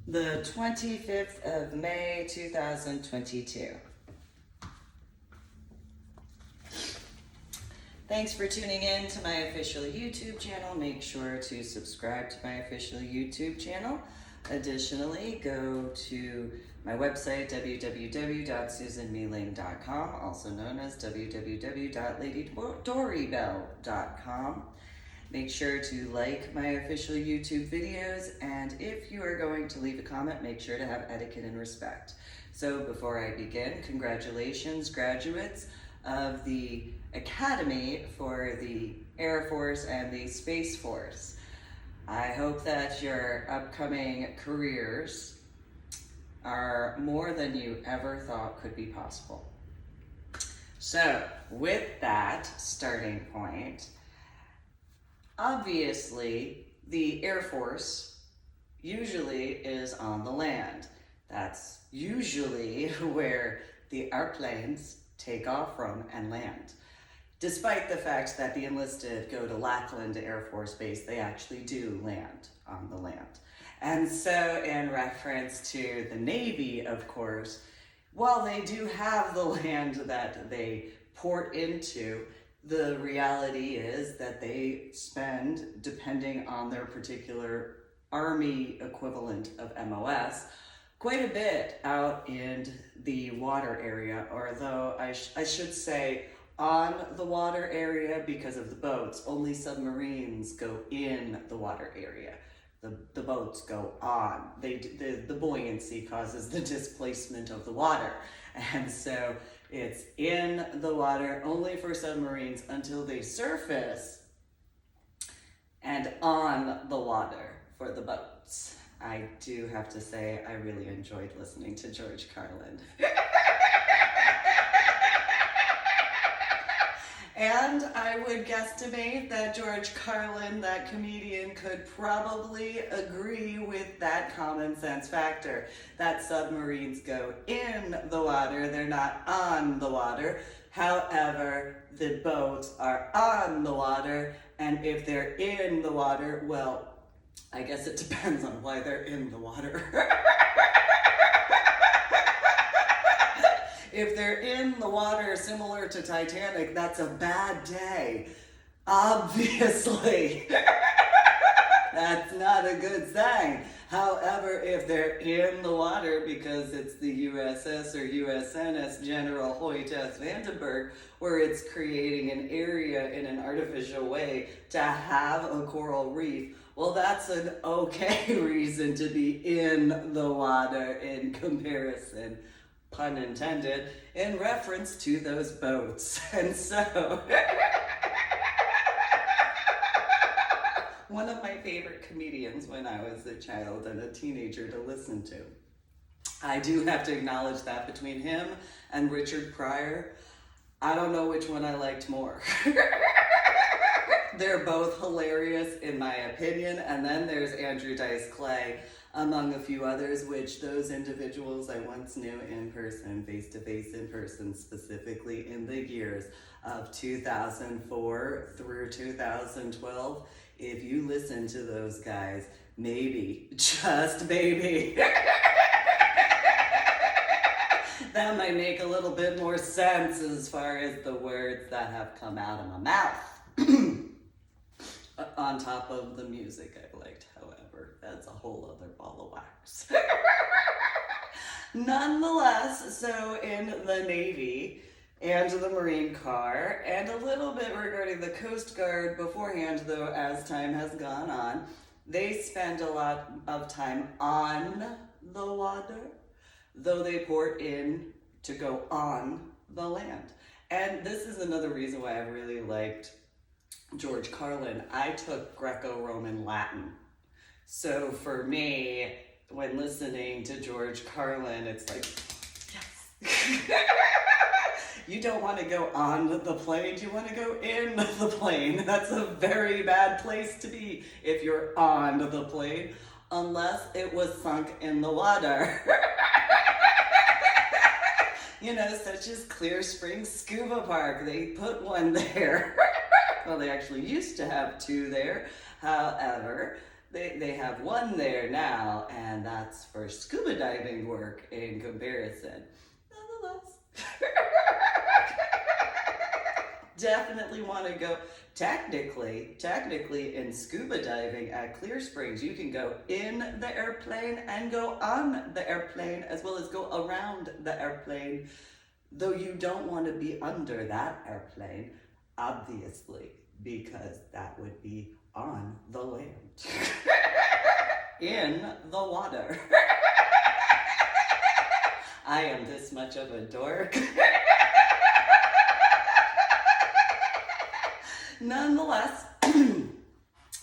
the 25th of May, 2022. Thanks for tuning in to my official YouTube channel. Make sure to subscribe to my official YouTube channel. Additionally, go to my website, www.susanmealing.com, also known as www.ladydorybell.com. Make sure to like my official YouTube videos, and if you are going to leave a comment, make sure to have etiquette and respect. So before I begin, congratulations, graduates of the Academy for the Air Force and the Space Force. I hope that your upcoming careers are more than you ever thought could be possible. So with that starting point, obviously, the Air Force usually is on the land. That's usually where the airplanes take off from and land. Despite the fact that the enlisted go to Lackland Air Force Base, they actually do land on the land. And so in reference to the Navy, of course, while they do have the land that they port into, the reality is that they spend, depending on their particular Army equivalent of MOS, quite a bit out in the water area, or though I should say on the water area because of the boats. Only submarines go in the water area. The boats go on. The buoyancy causes the displacement of the water. And so it's in the water only for submarines until they surface, and on the water for the boats. I do have to say, I really enjoyed listening to George Carlin. And I would guesstimate that George Carlin, that comedian, could probably agree with that common sense factor, that submarines go in the water, they're not on the water. However, the boats are on the water, and if they're in the water, well, I guess it depends on why they're in the water. If they're in the water similar to Titanic, that's a bad day. Obviously. That's not a good thing. However, if they're in the water because it's the USS or USNS General Hoyt S. Vandenberg, where it's creating an area in an artificial way to have a coral reef, well, that's an okay reason to be in the water in comparison, pun intended, in reference to those boats. And so, one of my favorite comedians when I was a child and a teenager to listen to. I do have to acknowledge that between him and Richard Pryor, I don't know which one I liked more. They're both hilarious in my opinion. And then there's Andrew Dice Clay, among a few others, which those individuals I once knew in person, face-to-face in person, specifically in the years of 2004 through 2012. If you listen to those guys, maybe, just maybe, that might make a little bit more sense as far as the words that have come out of my mouth. On top of the music I liked, however, that's a whole other ball of wax. Nonetheless, so in the Navy and the Marine Corps, and a little bit regarding the Coast Guard beforehand, though as time has gone on, they spend a lot of time on the water, though they port in to go on the land. And this is another reason why I really liked George Carlin. I took Greco-Roman Latin. So for me, when listening to George Carlin, it's like, yes. You don't want to go on the plane, you want to go in the plane. That's a very bad place to be if you're on the plane, unless it was sunk in the water. You know, such as Clear Springs Scuba Park, they put one there. Well, they actually used to have two there. However, They have one there now, and that's for scuba diving work in comparison. Nonetheless, definitely want to go. Technically in scuba diving at Clear Springs, you can go in the airplane and go on the airplane, as well as go around the airplane, though you don't want to be under that airplane, obviously, because that would be on the land. In the water. I am this much of a dork. Nonetheless, in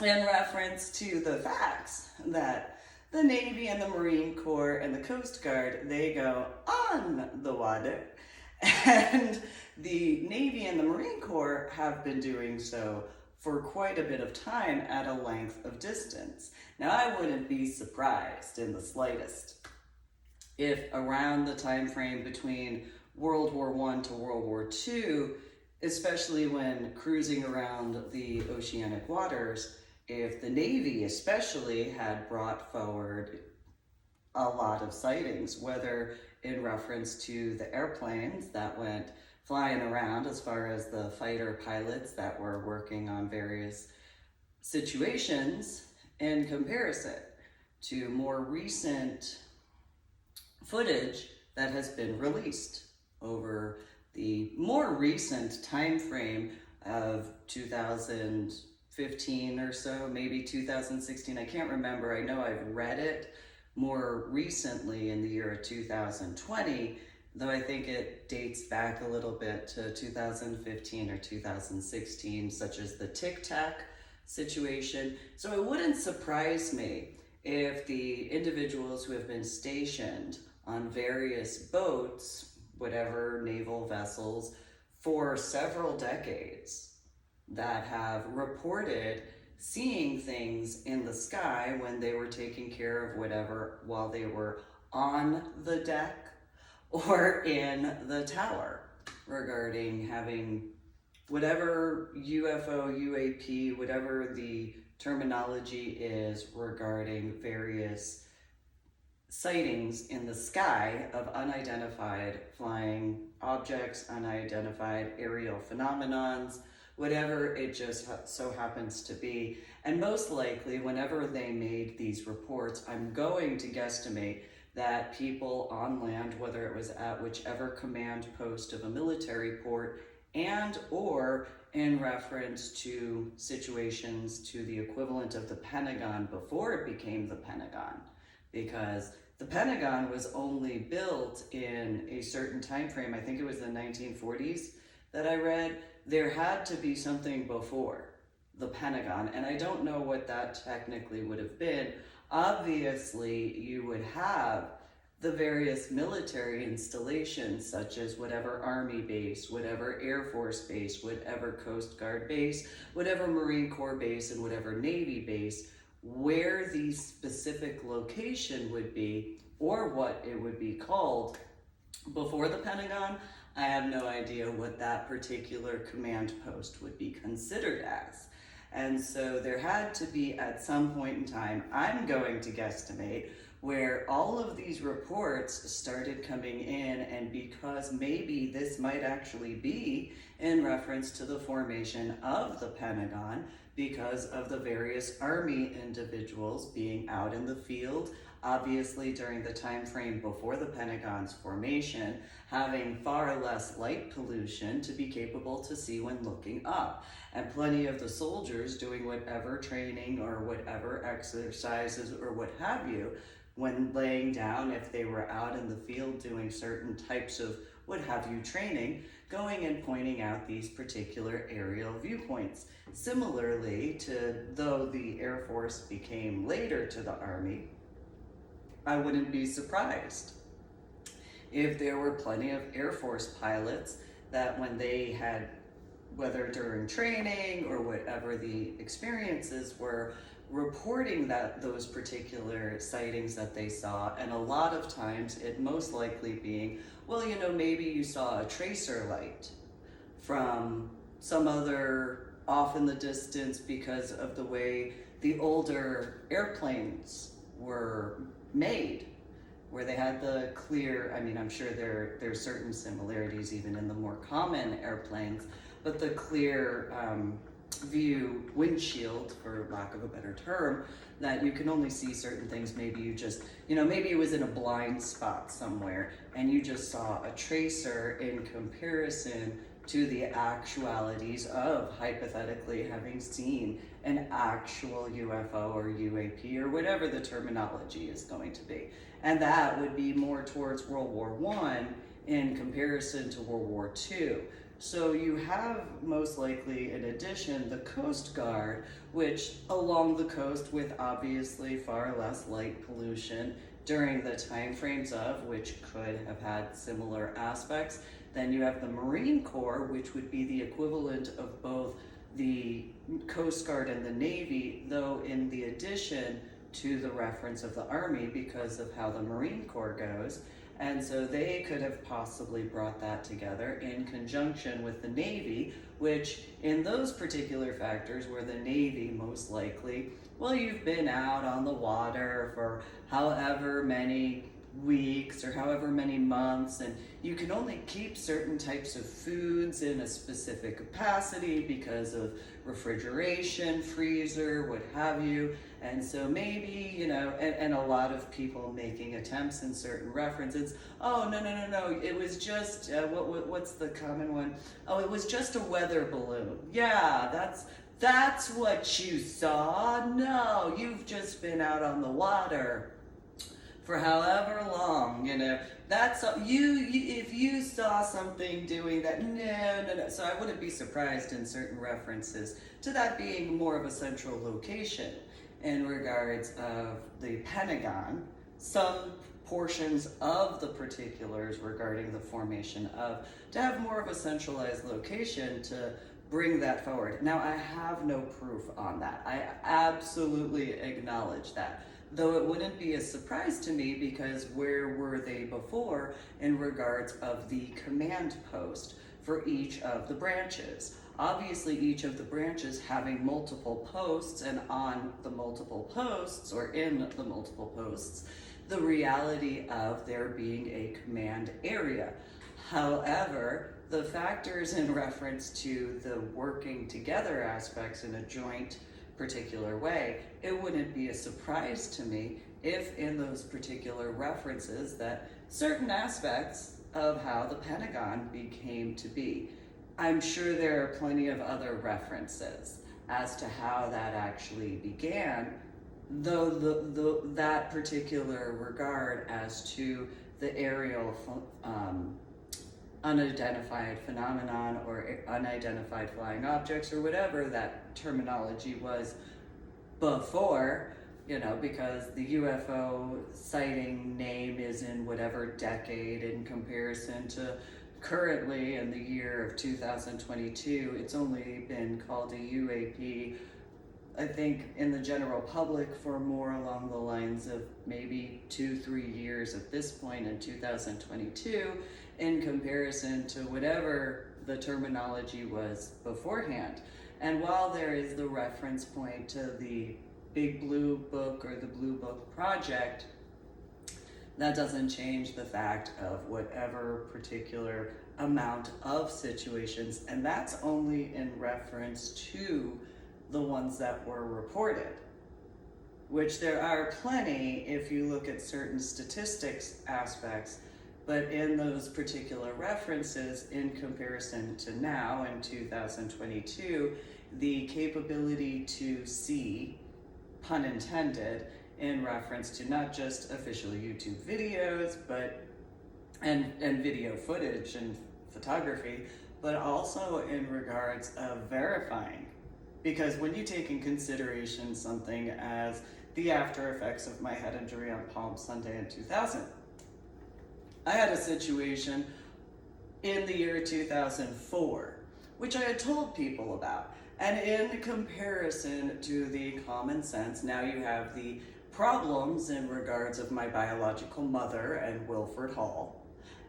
reference to the facts that the Navy and the Marine Corps and the Coast Guard, they go on the water, and the Navy and the Marine Corps have been doing so for quite a bit of time at a length of distance. Now, I wouldn't be surprised in the slightest if around the time frame between World War I to World War II, especially when cruising around the oceanic waters, if the Navy especially had brought forward a lot of sightings, whether in reference to the airplanes that went flying around, as far as the fighter pilots that were working on various situations, in comparison to more recent footage that has been released over the more recent time frame of 2015 or so, maybe 2016, I can't remember. I know I've read it more recently in the year of 2020, though I think it dates back a little bit to 2015 or 2016, such as the Tic Tac situation. So it wouldn't surprise me if the individuals who have been stationed on various boats, whatever naval vessels, for several decades that have reported seeing things in the sky when they were taking care of whatever while they were on the deck or in the tower, regarding having whatever UFO, UAP, whatever the terminology is regarding various sightings in the sky of unidentified flying objects, unidentified aerial phenomenons, whatever it just so happens to be. And most likely, whenever they made these reports, I'm going to guesstimate that people on land, whether it was at whichever command post of a military port and or in reference to situations to the equivalent of the Pentagon before it became the Pentagon, because the Pentagon was only built in a certain time frame. I think it was the 1940s that I read. There had to be something before the Pentagon, and I don't know what that technically would have been. Obviously, you would have the various military installations, such as whatever Army base, whatever Air Force base, whatever Coast Guard base, whatever Marine Corps base, and whatever Navy base, where the specific location would be, or what it would be called before the Pentagon. I have no idea what that particular command post would be considered as. And so there had to be, at some point in time, I'm going to guesstimate, where all of these reports started coming in, and because maybe this might actually be in reference to the formation of the Pentagon, because of the various Army individuals being out in the field, obviously during the time frame before the Pentagon's formation, having far less light pollution to be capable to see when looking up, and plenty of the soldiers doing whatever training or whatever exercises or what have you when laying down, if they were out in the field doing certain types of what have you training, going and pointing out these particular aerial viewpoints. Similarly to, though the Air Force became later to the Army, I wouldn't be surprised if there were plenty of Air Force pilots that when they had, whether during training or whatever the experiences were, reporting that those particular sightings that they saw, and a lot of times it most likely being, well, you know, maybe you saw a tracer light from some other off in the distance because of the way the older airplanes were made, where they had the clear, I mean, I'm sure there's certain similarities even in the more common airplanes, but the clear view windshield, for lack of a better term, that you can only see certain things. Maybe you just, maybe it was in a blind spot somewhere and you just saw a tracer in comparison to the actualities of hypothetically having seen an actual UFO or UAP or whatever the terminology is going to be. And that would be more towards World War I in comparison to World War II. So you have most likely, in addition, the Coast Guard, which along the coast with obviously far less light pollution during the time frames of which could have had similar aspects. Then you have the Marine Corps, which would be the equivalent of both the Coast Guard and the Navy, though in the addition to the reference of the Army because of how the Marine Corps goes. And so they could have possibly brought that together in conjunction with the Navy, which in those particular factors where the Navy most likely, well, you've been out on the water for however many weeks or however many months, and you can only keep certain types of foods in a specific capacity because of refrigeration, freezer, what have you. And so maybe, and a lot of people making attempts in certain references, oh, no, it was just, what's the common one? Oh, it was just a weather balloon. Yeah, that's what you saw. No, you've just been out on the water for however long, that's if you saw something doing that, no. So I wouldn't be surprised in certain references to that being more of a central location in regards of the Pentagon. Some portions of the particulars regarding the formation of, to have more of a centralized location to bring that forward. Now, I have no proof on that. I absolutely acknowledge that. Though it wouldn't be a surprise to me because where were they before in regards of the command post for each of the branches? Obviously, each of the branches having multiple posts, and on the multiple posts or in the multiple posts, the reality of there being a command area. However, the factors in reference to the working together aspects in a joint particular way, it wouldn't be a surprise to me if in those particular references that certain aspects of how the Pentagon became to be. I'm sure there are plenty of other references as to how that actually began, though that particular regard as to the aerial unidentified phenomenon or unidentified flying objects or whatever that terminology was before, because the UFO sighting name is in whatever decade in comparison to currently in the year of 2022, it's only been called a UAP, I think, in the general public for more along the lines of maybe 2-3 years at this point in 2022, in comparison to whatever the terminology was beforehand. And while there is the reference point to the Big Blue Book or the Blue Book Project, that doesn't change the fact of whatever particular amount of situations, and that's only in reference to the ones that were reported, which there are plenty if you look at certain statistics aspects. But in those particular references, in comparison to now in 2022, the capability to see, pun intended, in reference to not just official YouTube videos, but and video footage and photography, but also in regards of verifying. Because when you take in consideration something as the after effects of my head injury on Palm Sunday in 2000, I had a situation in the year 2004, which I had told people about. And in comparison to the common sense, now you have the problems in regards of my biological mother and Wilford Hall,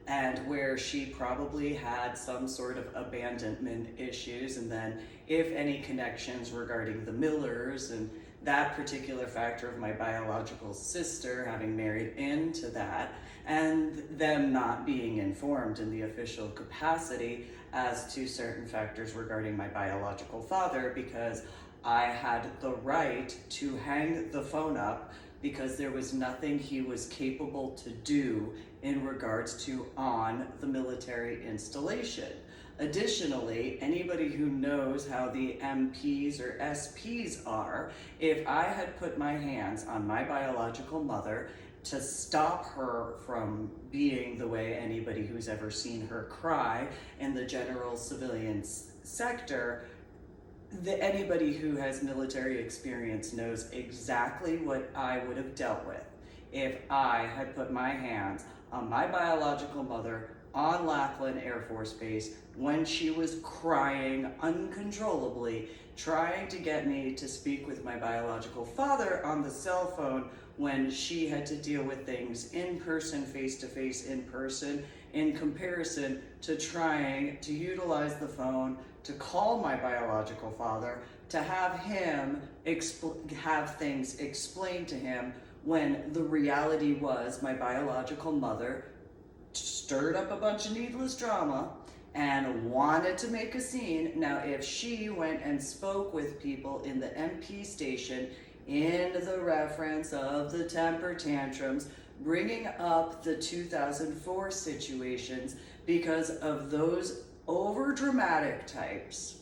and where she probably had some sort of abandonment issues, and then if any connections regarding the Millers and that particular factor of my biological sister having married into that, and them not being informed in the official capacity as to certain factors regarding my biological father, because I had the right to hang the phone up because there was nothing he was capable to do in regards to on the military installation. Additionally, anybody who knows how the MPs or SPs are, if I had put my hands on my biological mother to stop her from being the way anybody who's ever seen her cry in the general civilian sector, anybody who has military experience knows exactly what I would have dealt with if I had put my hands on my biological mother on Lackland Air Force Base when she was crying uncontrollably, trying to get me to speak with my biological father on the cell phone when she had to deal with things in person, face to face, in person, in comparison to trying to utilize the phone to call my biological father, to have him have things explained to him, when the reality was my biological mother stirred up a bunch of needless drama and wanted to make a scene. Now, if she went and spoke with people in the MP station in the reference of the temper tantrums, bringing up the 2004 situations because of those over-dramatic types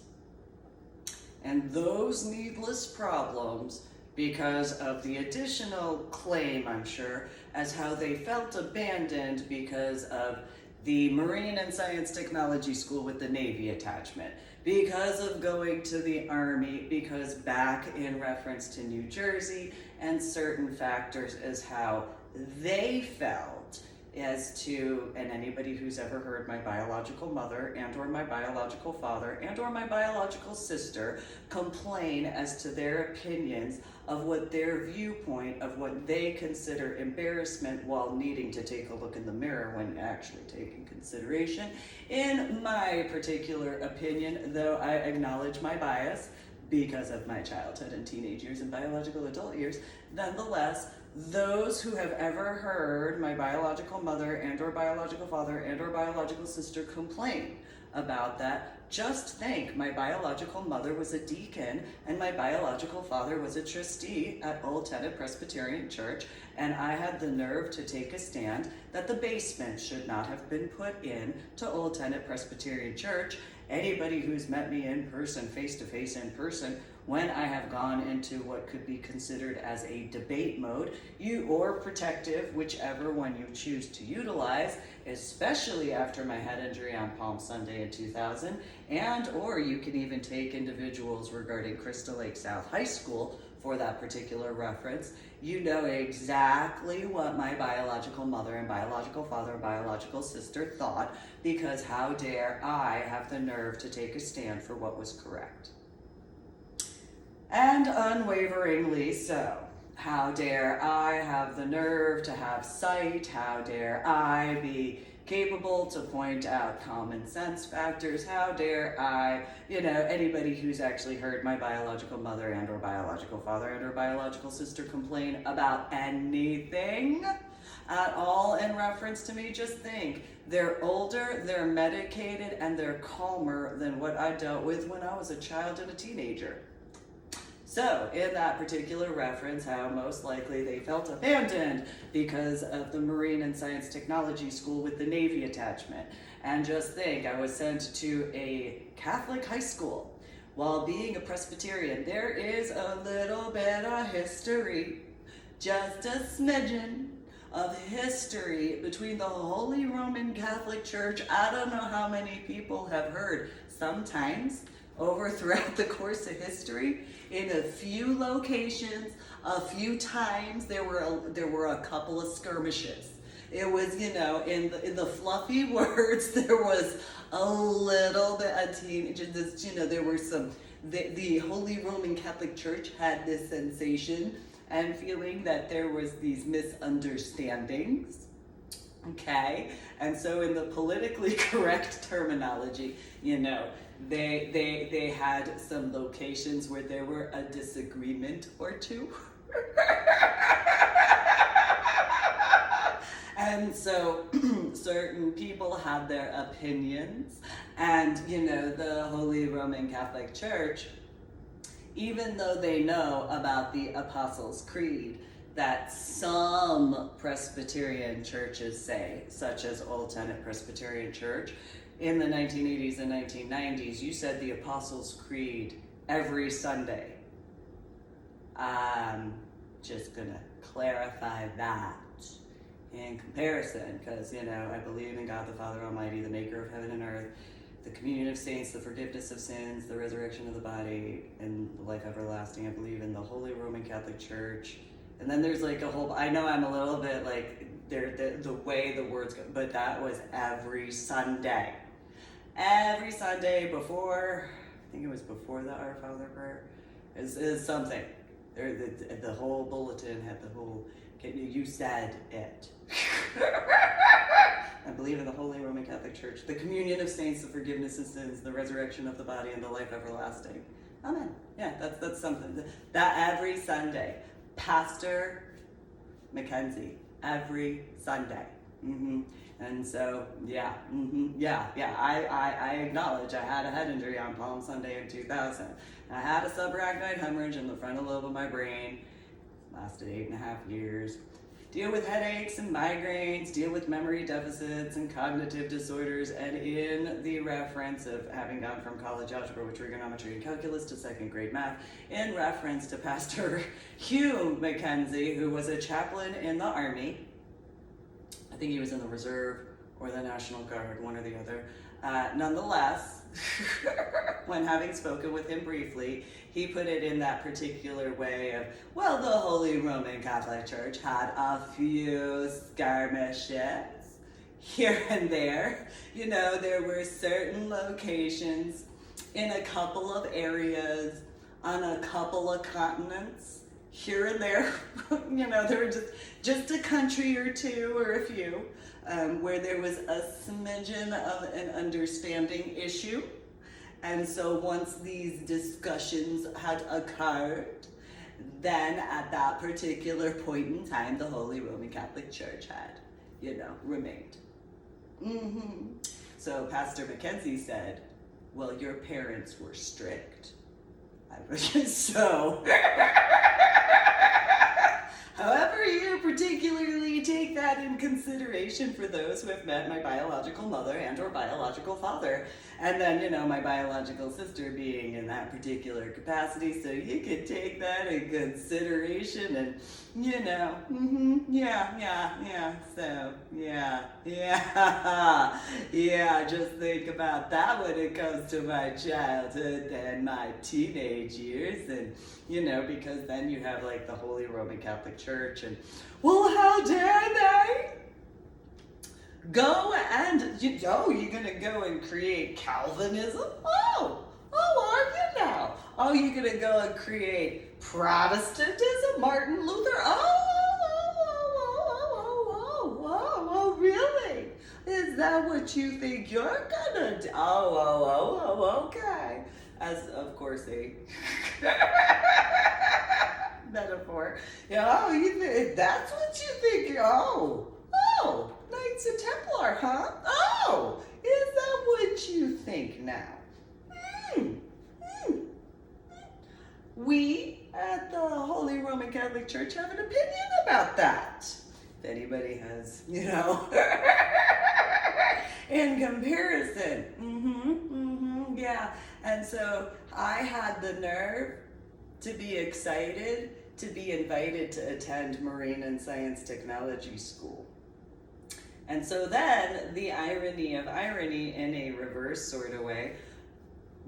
and those needless problems, because of the additional claim, I'm sure, as how they felt abandoned because of the Marine and Science Technology School with the Navy attachment, because of going to the Army, because back in reference to New Jersey, and certain factors as how they felt as to, and anybody who's ever heard my biological mother and or my biological father and or my biological sister complain as to their opinions of what their viewpoint of what they consider embarrassment while needing to take a look in the mirror when actually taking consideration. In my particular opinion, though I acknowledge my bias because of my childhood and teenage years and biological adult years, nonetheless, those who have ever heard my biological mother and or biological father and or biological sister complain about that, just think my biological mother was a deacon and my biological father was a trustee at Old Tenet Presbyterian Church, and I had the nerve to take a stand that the basement should not have been put in to Old Tenet Presbyterian Church. Anybody who's met me in person, face to face in person, when I have gone into what could be considered as a debate mode, or protective, whichever one you choose to utilize, especially after my head injury on Palm Sunday in 2000, and or you can even take individuals regarding Crystal Lake South High School for that particular reference. You know exactly what my biological mother and biological father and biological sister thought, because how dare I have the nerve to take a stand for what was correct. And unwaveringly so. How dare I have the nerve to have sight? How dare I be capable to point out common sense factors? How dare I, anybody who's actually heard my biological mother and or biological father and or biological sister complain about anything at all in reference to me, just think, they're older, they're medicated, and they're calmer than what I dealt with when I was a child and a teenager. So, in that particular reference, how most likely they felt abandoned because of the Marine and Science Technology School with the Navy attachment. And just think, I was sent to a Catholic high school. While being a Presbyterian, there is a little bit of history, just a smidgen of history between the Holy Roman Catholic Church. I don't know how many people have heard. Sometimes, throughout the course of history, in a few locations, a few times, there were a couple of skirmishes. It was, in the fluffy words, there was a little bit of there were some, the Holy Roman Catholic Church had this sensation and feeling that there was these misunderstandings. Okay, and so in the politically correct terminology, They had some locations where there were a disagreement or two. And so certain people had their opinions, and the Holy Roman Catholic Church, even though they know about the Apostles' Creed that some Presbyterian churches say, such as Old Tenet Presbyterian Church, in the 1980s and 1990s, you said the Apostles' Creed every Sunday. I'm just gonna clarify that in comparison, because I believe in God the Father Almighty, the maker of heaven and earth, the communion of saints, the forgiveness of sins, the resurrection of the body, and the life everlasting. I believe in the Holy Roman Catholic Church. And then there's like a whole, I know I'm a little bit like, the way the words go, but that was every Sunday. Every Sunday before, I think it was before the Our Father prayer, is something. The whole bulletin had the whole, you said it. I believe in the Holy Roman Catholic Church, the communion of saints, the forgiveness of sins, the resurrection of the body, and the life everlasting. Amen. Yeah, that's something. That every Sunday. Pastor Mackenzie, every Sunday. And so, I acknowledge I had a head injury on Palm Sunday in 2000. I had a subarachnoid hemorrhage in the frontal lobe of my brain. Lasted 8.5 years. Deal with headaches and migraines, deal with memory deficits and cognitive disorders, and in the reference of having gone from college algebra with trigonometry and calculus to second grade math, in reference to Pastor Hugh Mackenzie, who was a chaplain in the Army. I think he was in the Reserve or the National Guard, one or the other. Nonetheless, when having spoken with him briefly, he put it in that particular way of, well, the Holy Roman Catholic Church had a few skirmishes here and there. There were certain locations in a couple of areas on a couple of continents here and there. There were just a country or two or a few where there was a smidgen of an understanding issue. And so once these discussions had occurred, then at that particular point in time, the Holy Roman Catholic Church had, remained. So Pastor Mackenzie said, well, your parents were strict. So, however you particularly take that in consideration for those who have met my biological mother and or biological father, and then, my biological sister being in that particular capacity, so you could take that in consideration and, just think about that when it comes to my childhood and my teenage years, and, because then you have like the Holy Roman Catholic Church, and, well, how dare they go and, you're gonna go and create Calvinism? Oh, are you now? Oh, you're gonna go and create Protestantism, Martin Luther? Oh, really? Is that what you think you're gonna do? Okay. As, of course, a metaphor. You think that's what you think? Knights of Templar, huh? Oh, is that what you think now? We at the Holy Roman Catholic Church have an opinion about that. If anybody has, in comparison. And so I had the nerve to be excited to be invited to attend Marine and Science Technology School. And so then, the irony of irony in a reverse sort of way,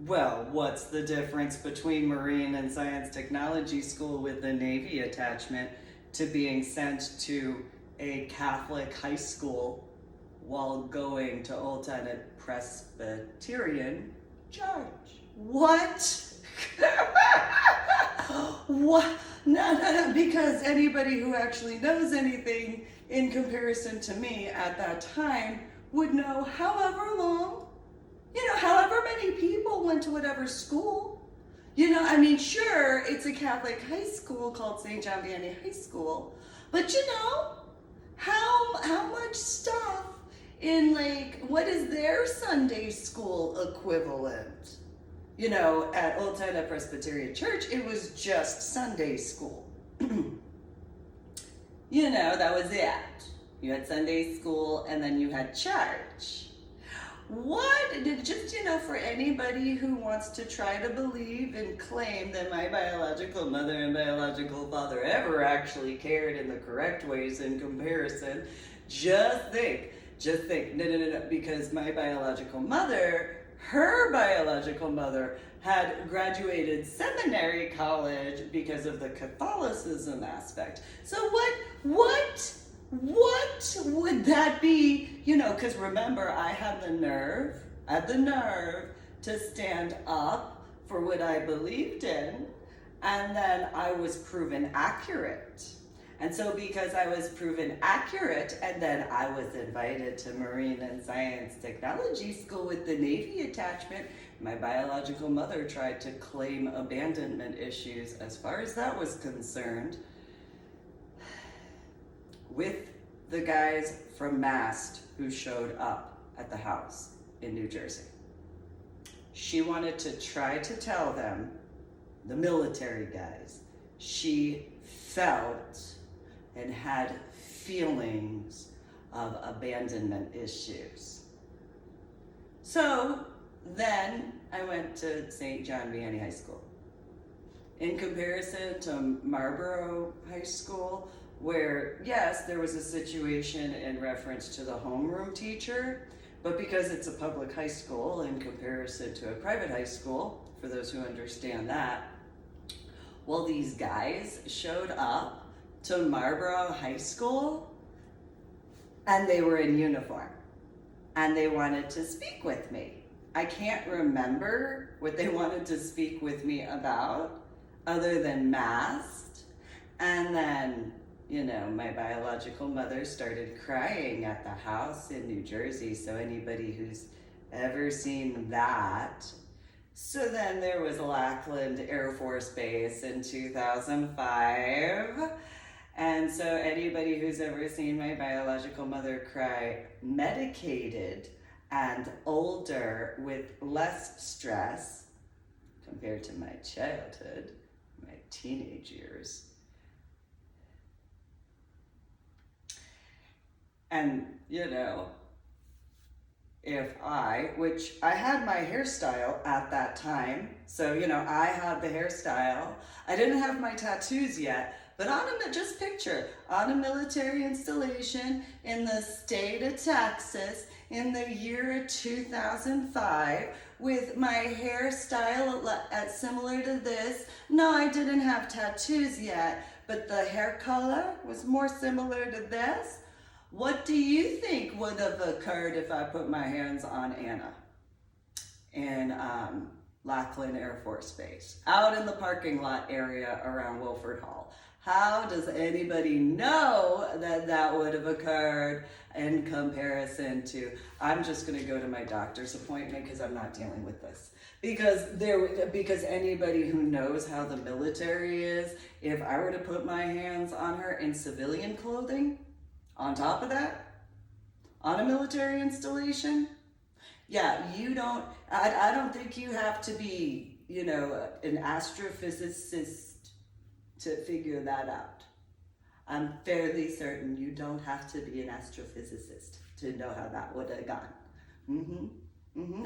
well, what's the difference between Marine and Science Technology School with the Navy attachment to being sent to a Catholic high school while going to Old Tenet Presbyterian Church? What? What? No, because anybody who actually knows anything in comparison to me at that time would know however long however many people went to whatever school. I mean, sure, it's a Catholic high school called St. John Vianney High School, but how much stuff in, like, what is their Sunday school equivalent? At Old Town Presbyterian Church, it was just Sunday school. That was it. You had Sunday school and then you had church. For anybody who wants to try to believe and claim that my biological mother and biological father ever actually cared in the correct ways in comparison, just think, no, because my biological mother, her biological mother, had graduated seminary college because of the Catholicism aspect. So what would that be? Because remember, I had the nerve to stand up for what I believed in, and then I was proven accurate. And so because I was proven accurate, and then I was invited to Marine and Science Technology School with the Navy attachment, my biological mother tried to claim abandonment issues as far as that was concerned with the guys from MAST who showed up at the house in New Jersey. She wanted to try to tell them, the military guys, she felt and had feelings of abandonment issues. So then I went to St. John Vianney High School. In comparison to Marlboro High School, where yes, there was a situation in reference to the homeroom teacher, but because it's a public high school in comparison to a private high school, for those who understand that, well, these guys showed up to Marlboro High School and they were in uniform and they wanted to speak with me. I can't remember what they wanted to speak with me about other than MAST. And then, my biological mother started crying at the house in New Jersey. So anybody who's ever seen that. So then there was Lackland Air Force Base in 2005. And so anybody who's ever seen my biological mother cry, medicated and older with less stress compared to my childhood, my teenage years. And, which I had my hairstyle at that time. So, I had the hairstyle. I didn't have my tattoos yet, but just picture, on a military installation in the state of Texas in the year of 2005 with my hairstyle similar to this. No, I didn't have tattoos yet, but the hair color was more similar to this. What do you think would have occurred if I put my hands on Anna in Lackland Air Force Base, out in the parking lot area around Wilford Hall? How does anybody know that would have occurred in comparison to, I'm just going to go to my doctor's appointment because I'm not dealing with this. Because anybody who knows how the military is, if I were to put my hands on her in civilian clothing, on top of that, on a military installation, yeah, I don't think you have to be, an astrophysicist to figure that out. I'm fairly certain you don't have to be an astrophysicist to know how that would have gone.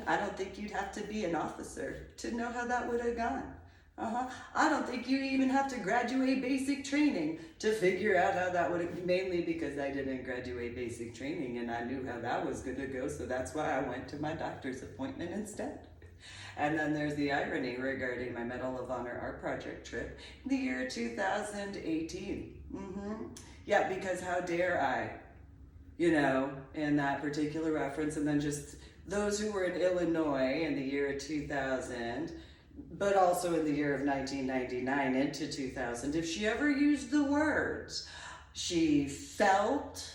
I don't think you'd have to be an officer to know how that would have gone. I don't think you even have to graduate basic training to figure out how that would have, mainly because I didn't graduate basic training and I knew how that was going to go, so that's why I went to my doctor's appointment instead. And then there's the irony regarding my Medal of Honor art project trip in the year 2018. Yeah, because how dare I, in that particular reference, and then just those who were in Illinois in the year 2000, but also in the year of 1999 into 2000, if she ever used the words, she felt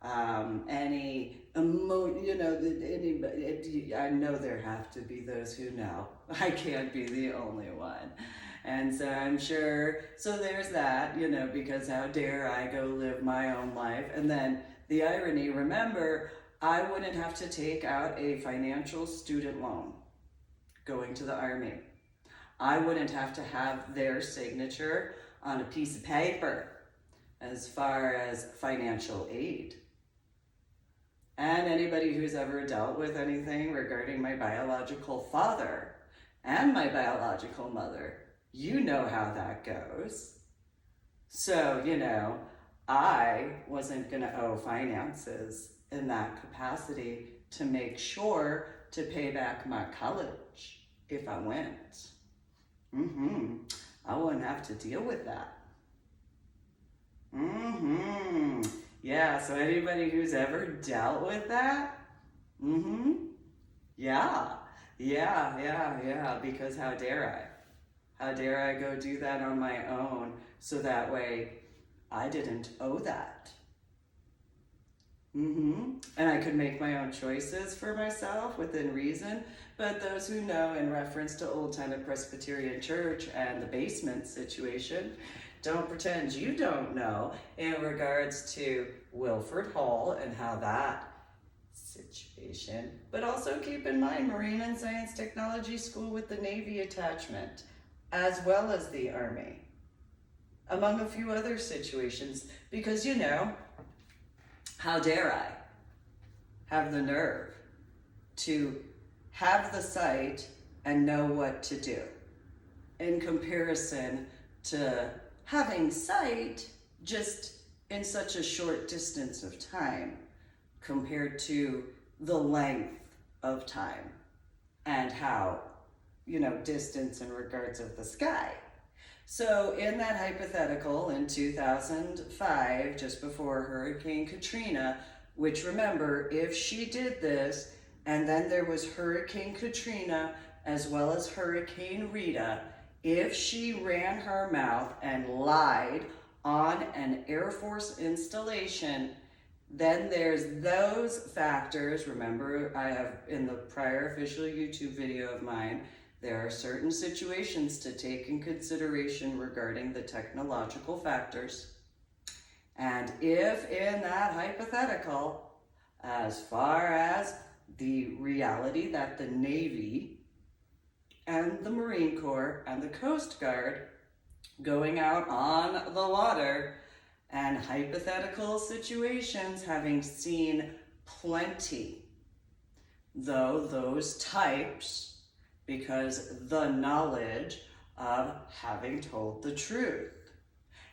I know there have to be those who know. I can't be the only one. And so I'm sure, so there's that, because how dare I go live my own life? And then the irony, remember, I wouldn't have to take out a financial student loan going to the Army. I wouldn't have to have their signature on a piece of paper as far as financial aid. And anybody who's ever dealt with anything regarding my biological father and my biological mother, you know how that goes. So, I wasn't going to owe finances in that capacity to make sure to pay back my college if I went. I wouldn't have to deal with that. Yeah, so anybody who's ever dealt with that? Yeah, because how dare I? How dare I go do that on my own so that way I didn't owe that. And I could make my own choices for myself within reason, but those who know in reference to Old Time Presbyterian Church and the basement situation, don't pretend you don't know in regards to Wilford Hall and how that situation, but also keep in mind Marine and Science Technology School with the Navy attachment, as well as the Army, among a few other situations, because how dare I have the nerve to have the sight and know what to do in comparison to having sight just in such a short distance of time compared to the length of time and how, distance in regards of the sky. So in that hypothetical in 2005, just before Hurricane Katrina, which remember, if she did this, and then there was Hurricane Katrina as well as Hurricane Rita, if she ran her mouth and lied on an Air Force installation, then there's those factors. Remember, I have in the prior official YouTube video of mine, there are certain situations to take in consideration regarding the technological factors. And if in that hypothetical, as far as the reality that the Navy and the Marine Corps and the Coast Guard going out on the water and hypothetical situations, having seen plenty, though those types, because the knowledge of having told the truth.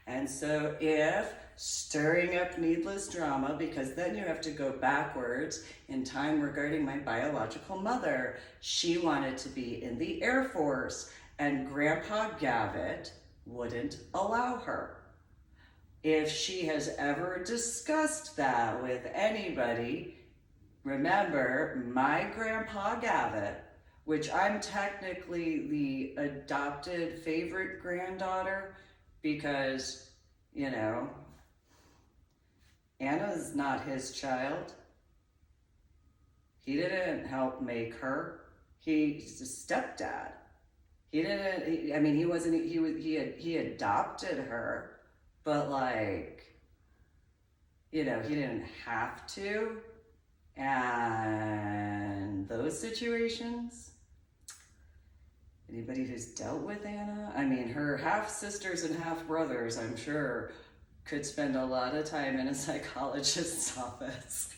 And so if stirring up needless drama, because then you have to go backwards in time regarding my biological mother, she wanted to be in the Air Force and Grandpa Gavitt wouldn't allow her. If she has ever discussed that with anybody, remember my Grandpa Gavitt, which I'm technically the adopted favorite granddaughter because, Anna's not his child. He didn't help make her. He's a stepdad. He adopted her, but he didn't have to. And those situations, anybody who's dealt with Anna, her half-sisters and half-brothers, I'm sure, could spend a lot of time in a psychologist's office.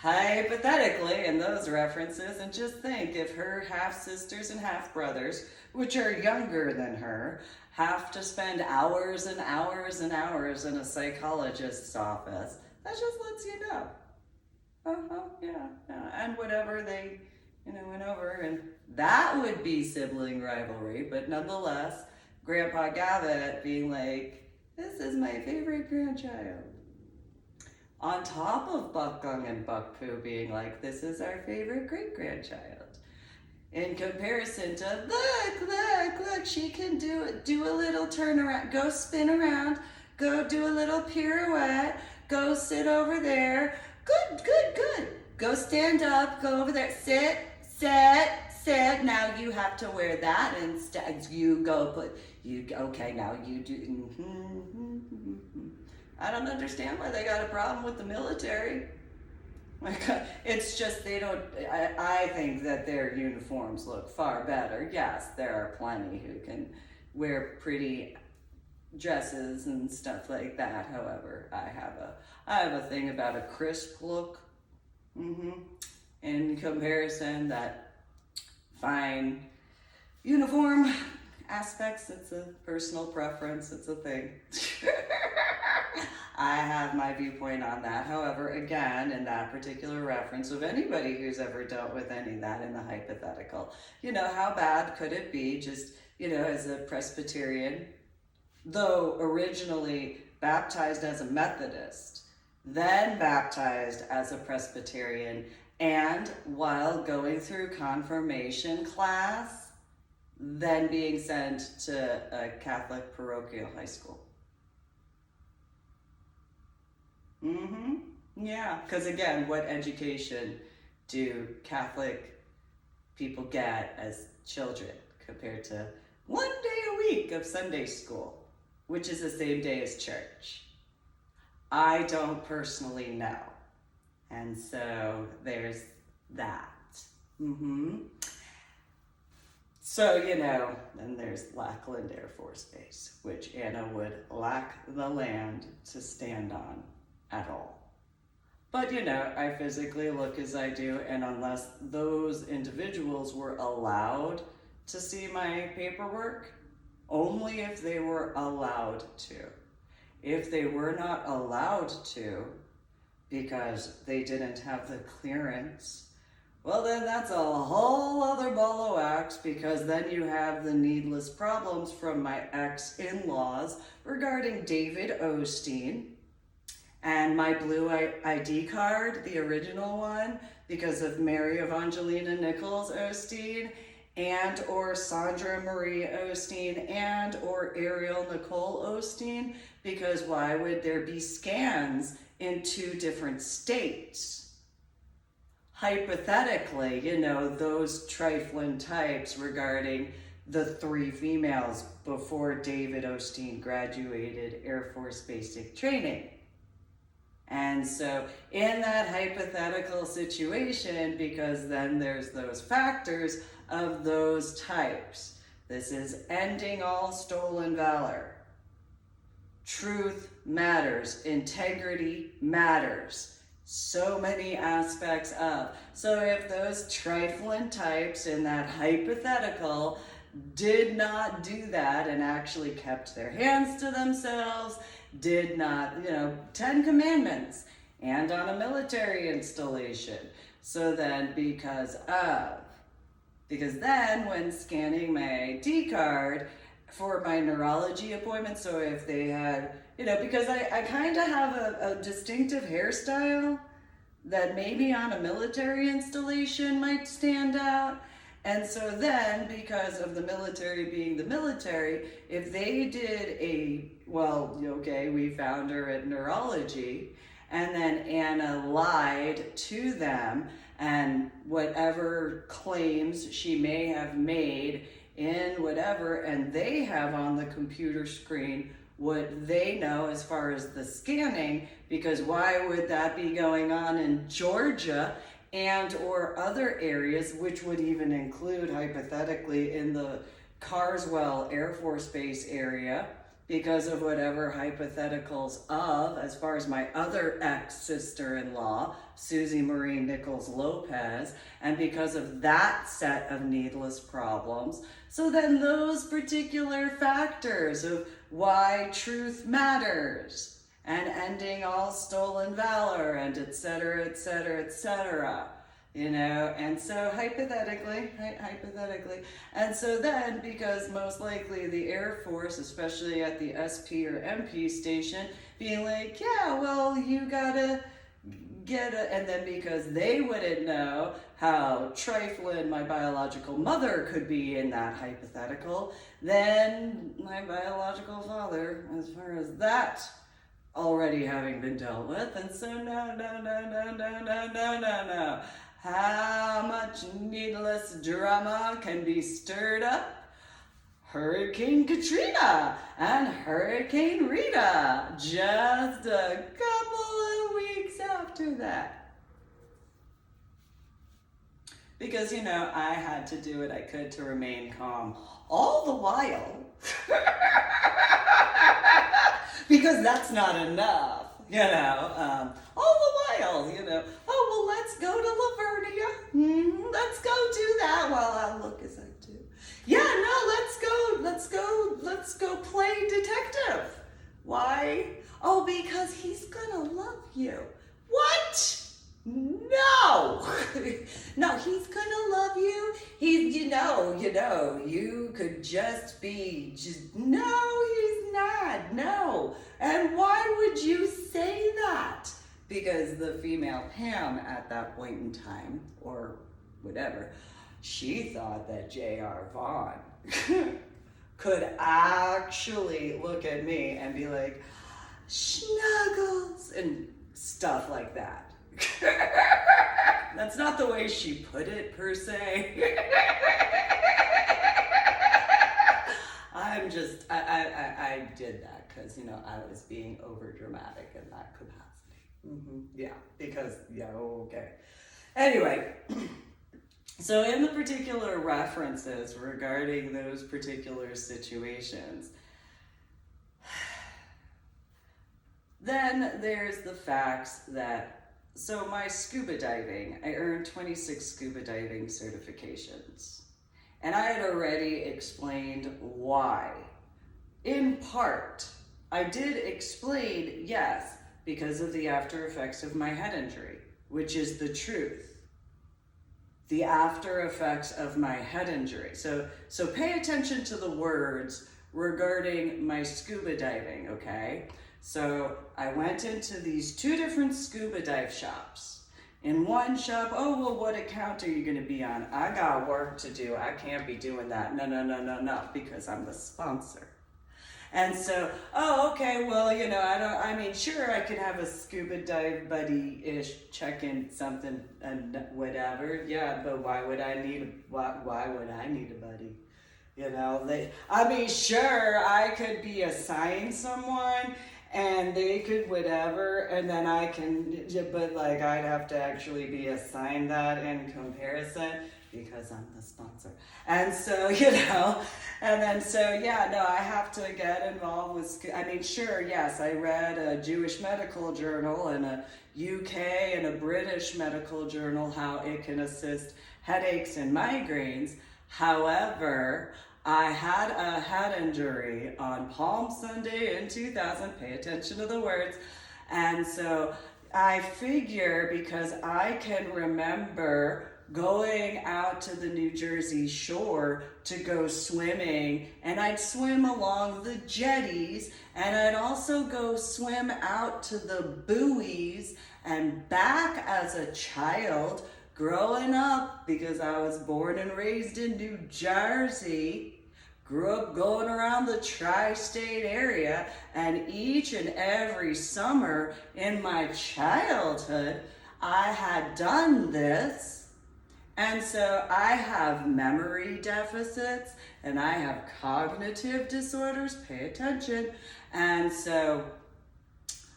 Hypothetically, in those references, and just think if her half-sisters and half-brothers, which are younger than her, have to spend hours and hours and hours in a psychologist's office, that just lets you know. Yeah. And whatever they, went over, and that would be sibling rivalry, but nonetheless, Grandpa Gavitt being like, this is my favorite grandchild. On top of Buckgung and Buckpoo being like, this is our favorite great-grandchild. In comparison to, look, she can do a little turnaround, go spin around, go do a little pirouette, Go sit over there. Good, good, good. Go stand up, go over there, sit, sit, sit. Now you have to wear that instead. You go put, okay, now you do. I don't understand why they got a problem with the military. It's just they don't, I think that their uniforms look far better. Yes, there are plenty who can wear pretty dresses and stuff like that. However, I have a thing about a crisp look. In comparison, that fine uniform aspects, it's a personal preference, it's a thing. I have my viewpoint on that. However, again, in that particular reference of anybody who's ever dealt with any of that in the hypothetical, how bad could it be just, as a Presbyterian, though originally baptized as a Methodist, then baptized as a Presbyterian, and while going through confirmation class, then being sent to a Catholic parochial high school. Yeah, because again, what education do Catholic people get as children compared to 1 day a week of Sunday school, which is the same day as church? I don't personally know. And so there's that. So, then there's Lackland Air Force Base, which Anna would lack the land to stand on at all. But, I physically look as I do, and unless those individuals were allowed to see my paperwork, only if they were allowed to. If they were not allowed to, because they didn't have the clearance, well then that's a whole other ball of wax, because then you have the needless problems from my ex-in-laws regarding David Osteen and my blue ID card, the original one, because of Mary Evangelina Nichols Osteen and or Sandra Marie Osteen and or Ariel Nicole Osteen, because why would there be scans in 2 different states? Hypothetically, those trifling types regarding the 3 females before David Osteen graduated Air Force basic training. And so in that hypothetical situation, because then there's those factors of those types, this is ending all stolen valor. Truth matters, integrity matters. So many aspects of. So if those trifling types in that hypothetical did not do that and actually kept their hands to themselves, did not, 10 commandments, and on a military installation. So then because then when scanning my ID card for my neurology appointment, so if they had, because I kind of have a distinctive hairstyle that maybe on a military installation might stand out. And so then, because of the military being the military, if they did we found her at neurology, and then Anna lied to them, and whatever claims she may have made in whatever, and they have on the computer screen what they know as far as the scanning, because why would that be going on in Georgia and or other areas, which would even include hypothetically in the Carswell Air Force Base area, because of whatever hypotheticals of, as far as my other ex-sister-in-law, Susie Marie Nichols Lopez, and because of that set of needless problems. So then those particular factors of why truth matters, and ending all stolen valor, and et cetera, et cetera, et cetera. And so hypothetically, and so then, because most likely the Air Force, especially at the SP or MP station, being like, yeah, well, you gotta get it, and then because they wouldn't know how trifling my biological mother could be in that hypothetical, then my biological father, as far as that already having been dealt with. And so no. How much needless drama can be stirred up? Hurricane Katrina and Hurricane Rita, just a couple of weeks after that. Because, you know, I had to do what I could to remain calm all the while. Because that's not enough, you know. All the while, you know, oh, well, let's go to Lavernia. Let's go do that while I look as I do. Yeah, no, let's go play detective. Why? Oh, because he's gonna love you. What? No, no, he's gonna love you. You could no, he's not, no. And why would you say that? Because the female Pam at that point in time, or whatever, she thought that J.R. Vaughn could actually look at me and be like, Snuggles, and stuff like that. That's not the way she put it, per se. I did that because, you know, I was being over dramatic in that capacity. Yeah, because, yeah, okay. Anyway, so in the particular references regarding those particular situations, then there's the facts that, so my scuba diving, I earned 26 scuba diving certifications. And I had already explained why. In part, I did explain, yes, because of the after effects of my head injury, which is the truth. The after effects of my head injury. So pay attention to the words regarding my scuba diving, okay? So I went into these two different scuba dive shops. In one shop, oh, well, what account are you gonna be on? I got work to do, I can't be doing that. No, because I'm the sponsor. And so, oh, okay, well, you know, sure, I could have a scuba dive buddy-ish check-in something and whatever. Yeah, but why would I need a buddy? You know, sure, I could be assigned someone and they could whatever, and then I can, but like I'd have to actually be assigned that in comparison because I'm the sponsor. And so, you know, and then so, yeah, no, I have to get involved with, sure, yes, I read a Jewish medical journal and a UK and a British medical journal, how it can assist headaches and migraines. However, I had a head injury on Palm Sunday in 2000, pay attention to the words, and so I figure because I can remember going out to the New Jersey shore to go swimming, and I'd swim along the jetties, and I'd also go swim out to the buoys and back as a child growing up, because I was born and raised in New Jersey. Grew up going around the tri-state area, and each and every summer in my childhood, I had done this. And so I have memory deficits and I have cognitive disorders, pay attention. And so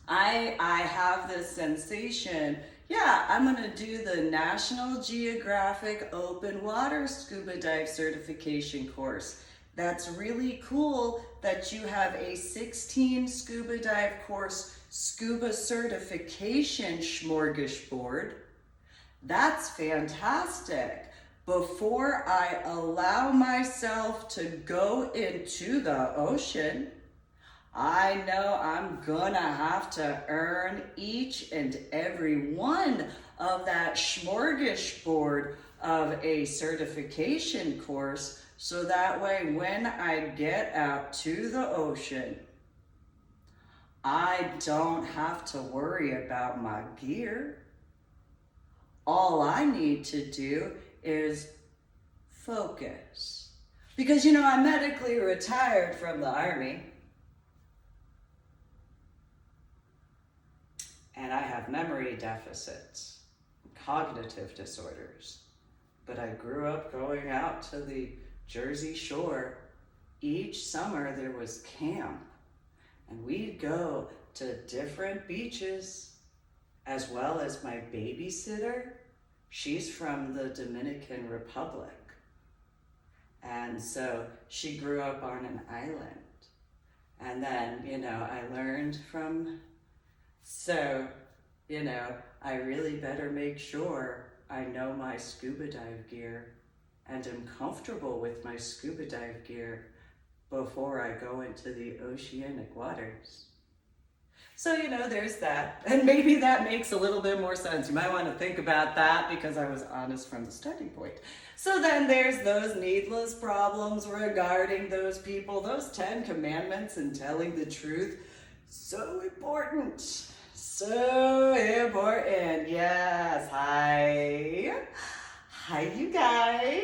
I have this sensation, yeah, I'm gonna do the National Geographic Open Water Scuba Dive Certification course. That's really cool that you have a 16 scuba dive course scuba certification smorgasbord. That's fantastic. Before I allow myself to go into the ocean, I know I'm gonna have to earn each and every one of that smorgasbord of a certification course, so that way when I get out to the ocean, I don't have to worry about my gear. All I need to do is focus. Because, you know, I'm medically retired from the Army. have memory deficits, cognitive disorders. But I grew up going out to the Jersey Shore. Each summer there was camp, and we'd go to different beaches, as well as my babysitter. She's from the Dominican Republic. And so she grew up on an island. And then, I learned from, I really better make sure I know my scuba dive gear and am comfortable with my scuba dive gear before I go into the oceanic waters. So, there's that. And maybe that makes a little bit more sense. You might want to think about that because I was honest from the starting point. So then there's those needless problems regarding those people, those 10 commandments and telling the truth. So important. So important. Yes. Hi. Hi, you guys.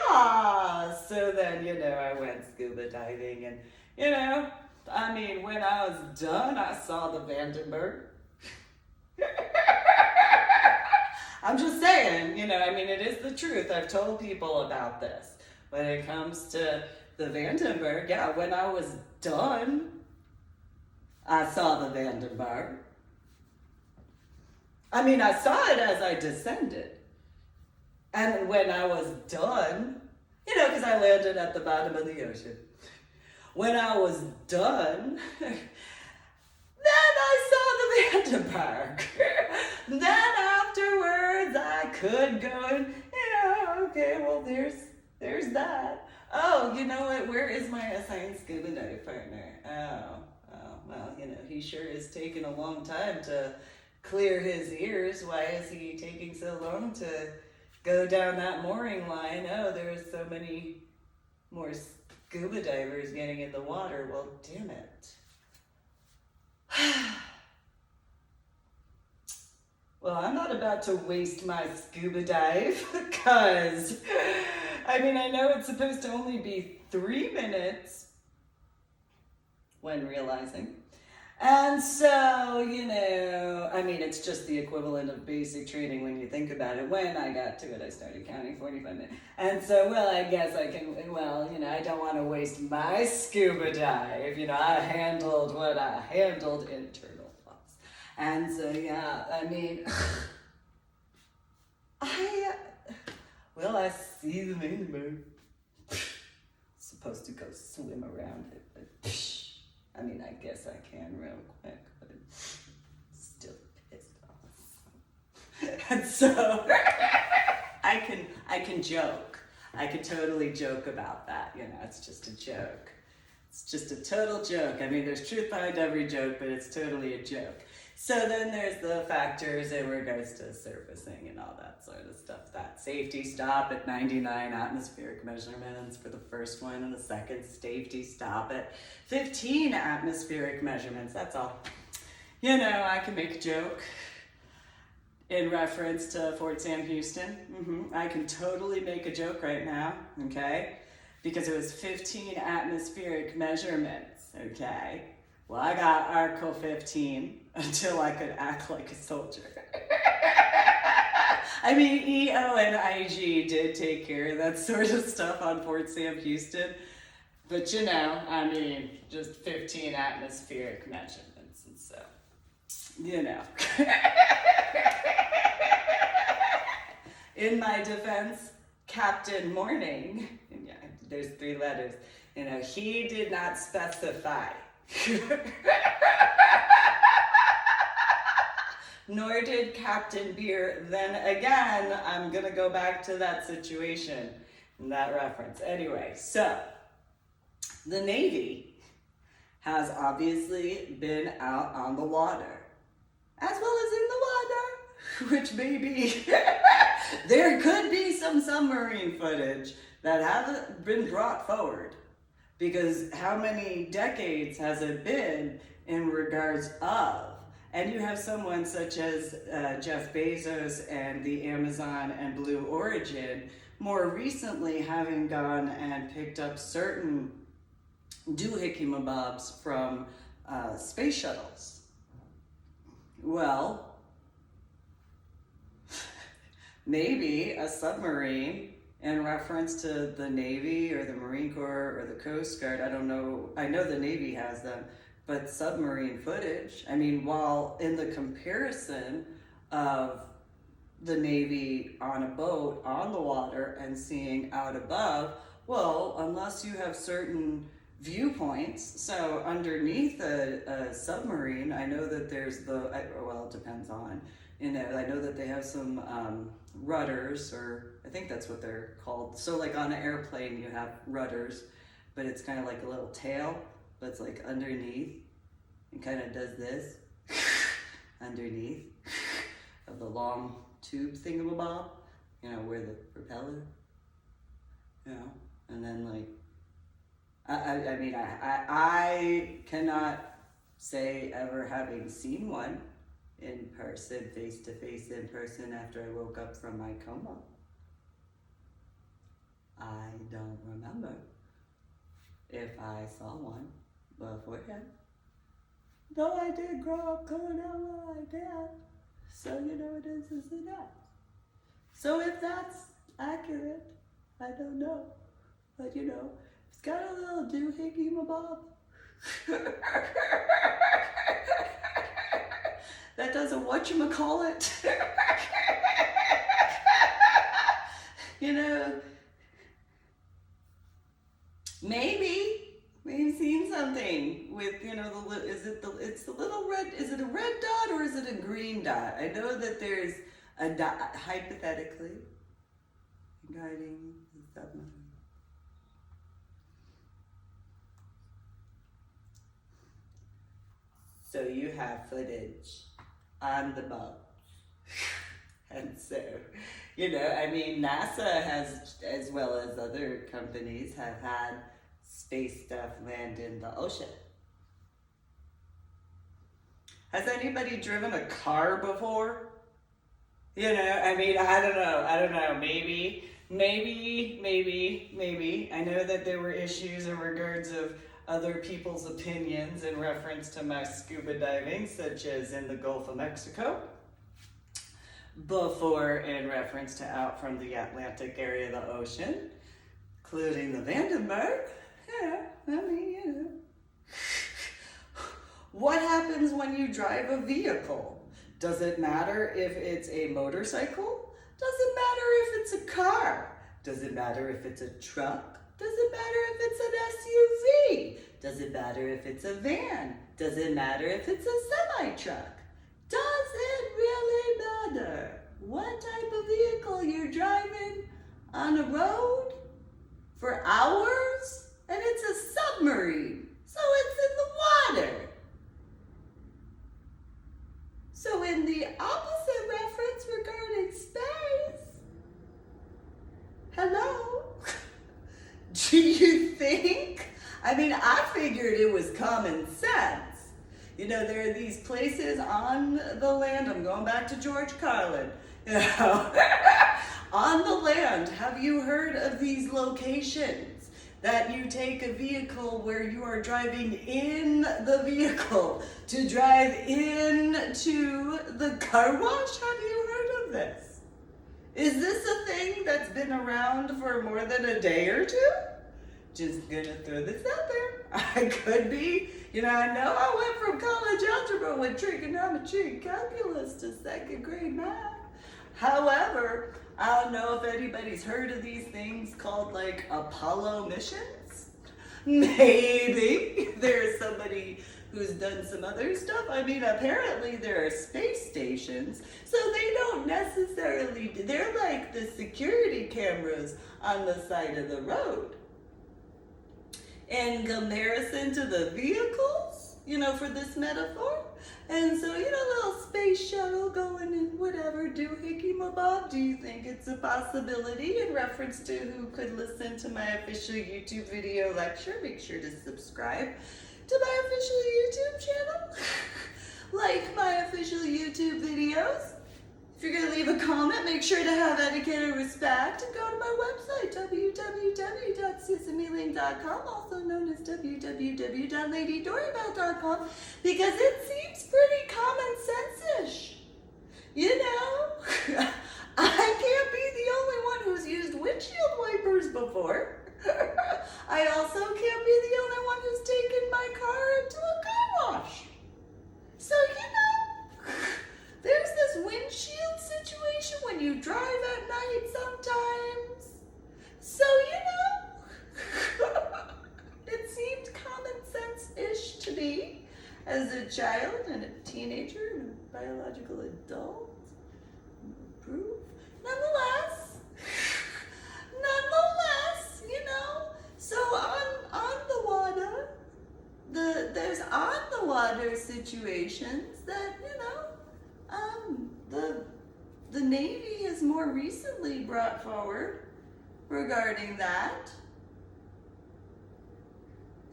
Yeah. So then, I went scuba diving and, when I was done, I saw the Vandenberg. I'm just saying, it is the truth. I've told people about this. When it comes to the Vandenberg, when I was done, I saw the Vandenberg. I saw it as I descended. And when I was done, because I landed at the bottom of the ocean. When I was done, then I saw the Vandenberg. Then afterwards, I could go and, okay, well, there's that. Oh, you know what? Where is my assigned scuba dive partner? Well, he sure is taking a long time to clear his ears. Why is he taking so long to go down that mooring line? Oh, there's so many more scuba divers getting in the water. Well, damn it. Well, I'm not about to waste my scuba dive because, I know it's supposed to only be 3 minutes when realizing. And so, it's just the equivalent of basic training when you think about it. When I got to it, I started counting 45 minutes. And so, I guess I can, I don't want to waste my scuba dive. I handled what I handled, internal thoughts. And so, I see the Vandenberg. Supposed to go swim around it, but I guess I can real quick, but still pissed off. And so I can joke. I can totally joke about that. It's just a joke. It's just a total joke. There's truth behind every joke, but it's totally a joke. So then there's the factors in regards to surfacing and all that sort of stuff. That safety stop at 99 atmospheric measurements for the first one, and the second safety stop at 15 atmospheric measurements. That's all. I can make a joke in reference to Fort Sam Houston. I can totally make a joke right now, okay? Because it was 15 atmospheric measurements, okay? Well, I got Article 15 until I could act like a soldier. EO and IG did take care of that sort of stuff on Fort Sam Houston. But just 15 atmospheric measurements. And so, In my defense, Captain Morning, there's 3 letters, he did not specify. Nor did Captain Beer. Then again, I'm going to go back to that situation and that reference. Anyway, so the Navy has obviously been out on the water, as well as in the water, which maybe there could be some submarine footage that haven't been brought forward. Because how many decades has it been in regards of? And you have someone such as Jeff Bezos and the Amazon and Blue Origin more recently having gone and picked up certain doohickey-mabobs from space shuttles. Well, maybe a submarine in reference to the Navy or the Marine Corps or the Coast Guard. I don't know. I know the Navy has them, but submarine footage. I mean, while in the comparison of the Navy on a boat on the water and seeing out above, well, unless you have certain viewpoints. So underneath a submarine, I know that there's well, it depends on, you know, I know that they have some rudders, or I think that's what they're called. So like on an airplane, you have rudders, but it's kind of like a little tail, but it's like underneath and kind of does this underneath of the long tube thingamabob, you know, where the propeller, you know, and then like, I mean, I cannot say ever having seen one in person, face to face in person after I woke up from my coma. I don't remember if I saw one beforehand. Though I did grow up going out with my dad. So you know it is it is. So if that's accurate, I don't know. But you know, it's got a little doohickey-mabob. That does a whatchamacallit. You know, maybe we've seen something with, you know, it's the little red, is it a red dot or is it a green dot? I know that there's a dot, hypothetically, guiding the submarine. So you have footage on the boat. And so, you know, I mean, NASA has, as well as other companies, have had space stuff land in the ocean. Has anybody driven a car before? You know, I mean, I don't know, maybe. I know that there were issues in regards of other people's opinions in reference to my scuba diving, such as in the Gulf of Mexico, before in reference to out from the Atlantic area of the ocean, including the Vandenberg. Yeah, I mean, you know. What happens when you drive a vehicle? Does it matter if it's a motorcycle? Does it matter if it's a car? Does it matter if it's a truck? Does it matter if it's an SUV? Does it matter if it's a van? Does it matter if it's a semi-truck? Does it really matter what type of vehicle you're driving on a road for hours? And it's a submarine, so it's in the water. So in the opposite reference regarding space, hello? Do you think? I mean, I figured it was common sense. You know, there are these places on the land. I'm going back to George Carlin. You know, on the land, have you heard of these locations that you take a vehicle where you are driving in the vehicle to drive into the car wash? Have you heard of this? Is this a thing that's been around for more than a day or two? Just gonna throw this out there. I could be, you know, I know I went from college algebra with trigonometry and calculus to second grade math. However, I don't know if anybody's heard of these things called like Apollo missions. Maybe there's somebody who's done some other stuff. I mean, apparently there are space stations, so they don't necessarily, they're like the security cameras on the side of the road. In comparison to the vehicles, you know, for this metaphor. And so, you know, little space shuttle going in whatever, doohickey-mabob. Do you think it's a possibility in reference to who could listen to my official YouTube video lecture? Make sure to subscribe to my official YouTube channel. Like my official YouTube videos. If you're going to leave a comment, make sure to have etiquette and respect and go to my website, www.sesameling.com, also known as www.ladydorybell.com, because it seems pretty common sense a teenager and a biological adult. Proof. Nonetheless, so on the water, there's on the water situations that, the Navy has more recently brought forward regarding that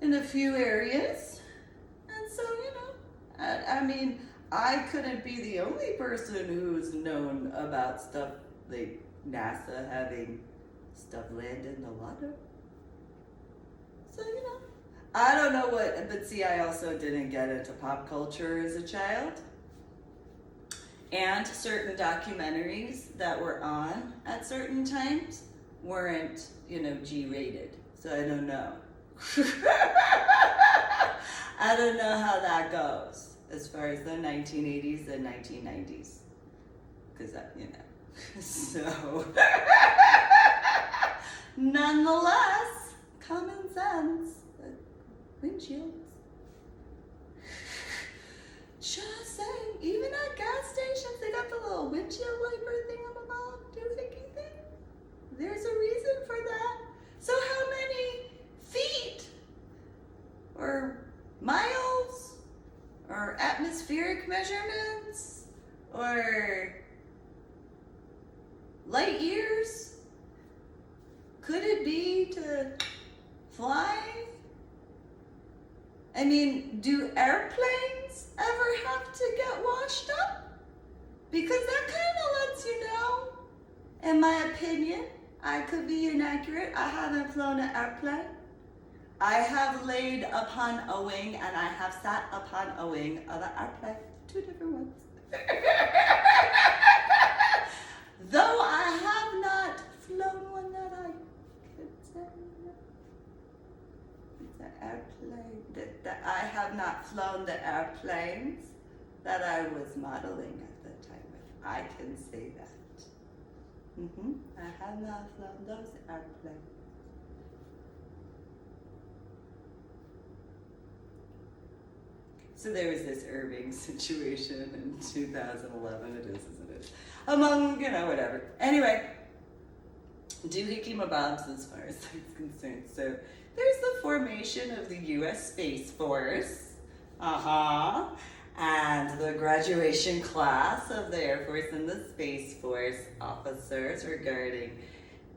in a few areas. And so, I mean, I couldn't be the only person who's known about stuff like NASA having stuff land in the water. So, I don't know but see, I also didn't get into pop culture as a child. And certain documentaries that were on at certain times weren't, G-rated. So I don't know. I don't know how that goes as far as the 1980s and 1990s. Because that, So, nonetheless, common sense. Windshields. Just saying, even at gas stations, they got the little windshield wiper thingamabob doohickey thing. There's a reason for that. So how many feet or miles or atmospheric measurements or light years could it be to fly? I mean, do airplanes ever have to get washed up? Because that kind of lets you know, in my opinion, I could be inaccurate. I haven't flown an airplane. I have laid upon a wing and I have sat upon a wing of an airplane. 2 different ones. Though I have not flown one that I could say. It's an airplane. That I have not flown the airplanes that I was modeling at the time with. I can say that. I have not flown those airplanes. So there was this Irving situation in 2011. It is, isn't it? Among, whatever. Anyway, doohickey mabobs as far as that's concerned. So there's the formation of the U.S. Space Force. And the graduation class of the Air Force and the Space Force officers regarding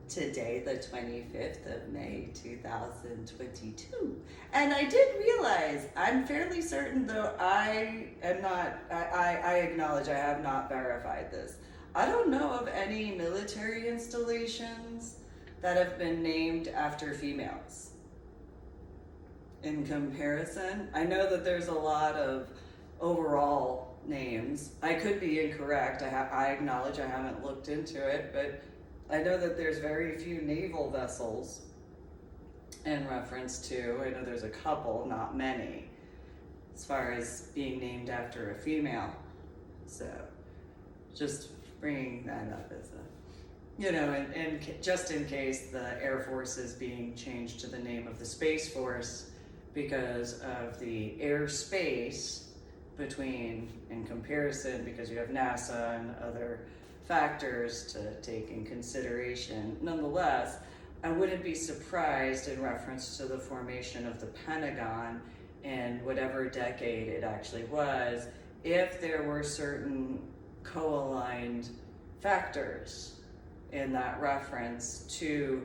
today, the 25th of May, 2022. And I did realize, I'm fairly certain, though I am not, I acknowledge I have not verified this. I don't know of any military installations that have been named after females. In comparison, I know that there's a lot of overall names. I could be incorrect. I acknowledge I haven't looked into it, but I know that there's very few naval vessels in reference to, I know there's a couple, not many, as far as being named after a female. So just bringing that up as a, and just in case the Air Force is being changed to the name of the Space Force because of the airspace in comparison, because you have NASA and other factors to take in consideration. Nonetheless, I wouldn't be surprised in reference to the formation of the Pentagon in whatever decade it actually was, if there were certain co-aligned factors in that reference to,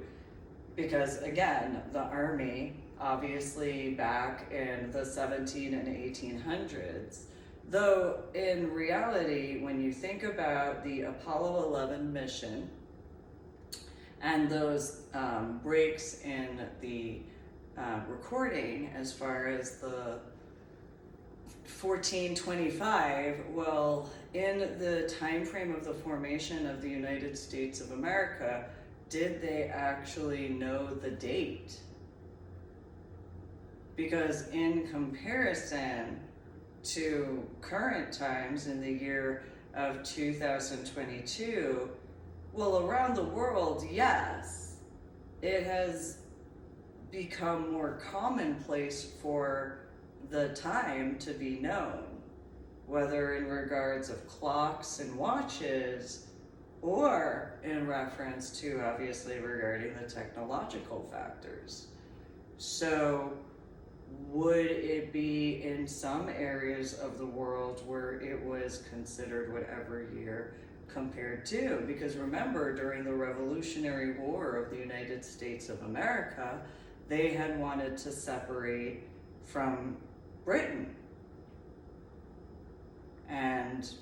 because again, the Army, obviously back in the 17 and 1800s, though in reality, when you think about the Apollo 11 mission and those breaks in the recording as far as the 1425, well, in the time frame of the formation of the United States of America, did they actually know the date? Because in comparison to current times in the year of 2022, well, around the world, yes, it has become more commonplace for the time to be known. whether in regards of clocks and watches, or in reference to obviously regarding the technological factors. So would it be in some areas of the world where it was considered whatever year compared to? Because remember, during the Revolutionary War of the United States of America, they had wanted to separate from Britain and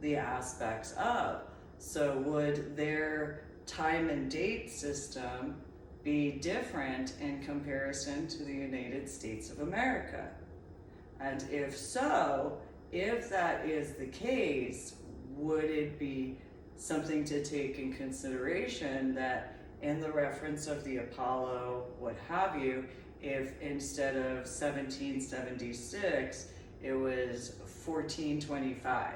the aspects of. So would their time and date system be different in comparison to the United States of America? And if so, if that is the case, would it be something to take in consideration that in the reference of the Apollo, what have you, if instead of 1776, it was 1425,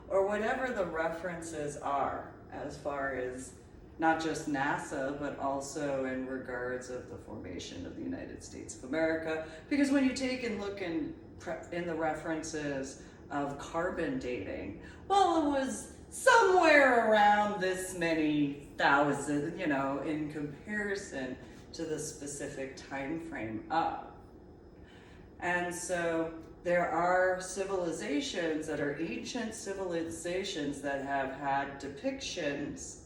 or whatever the references are, as far as not just NASA, but also in regards of the formation of the United States of America. Because when you take and look in the references of carbon dating, well, it was somewhere around this many thousand, you know, in comparison to the specific time frame of. And so there are civilizations that are ancient civilizations that have had depictions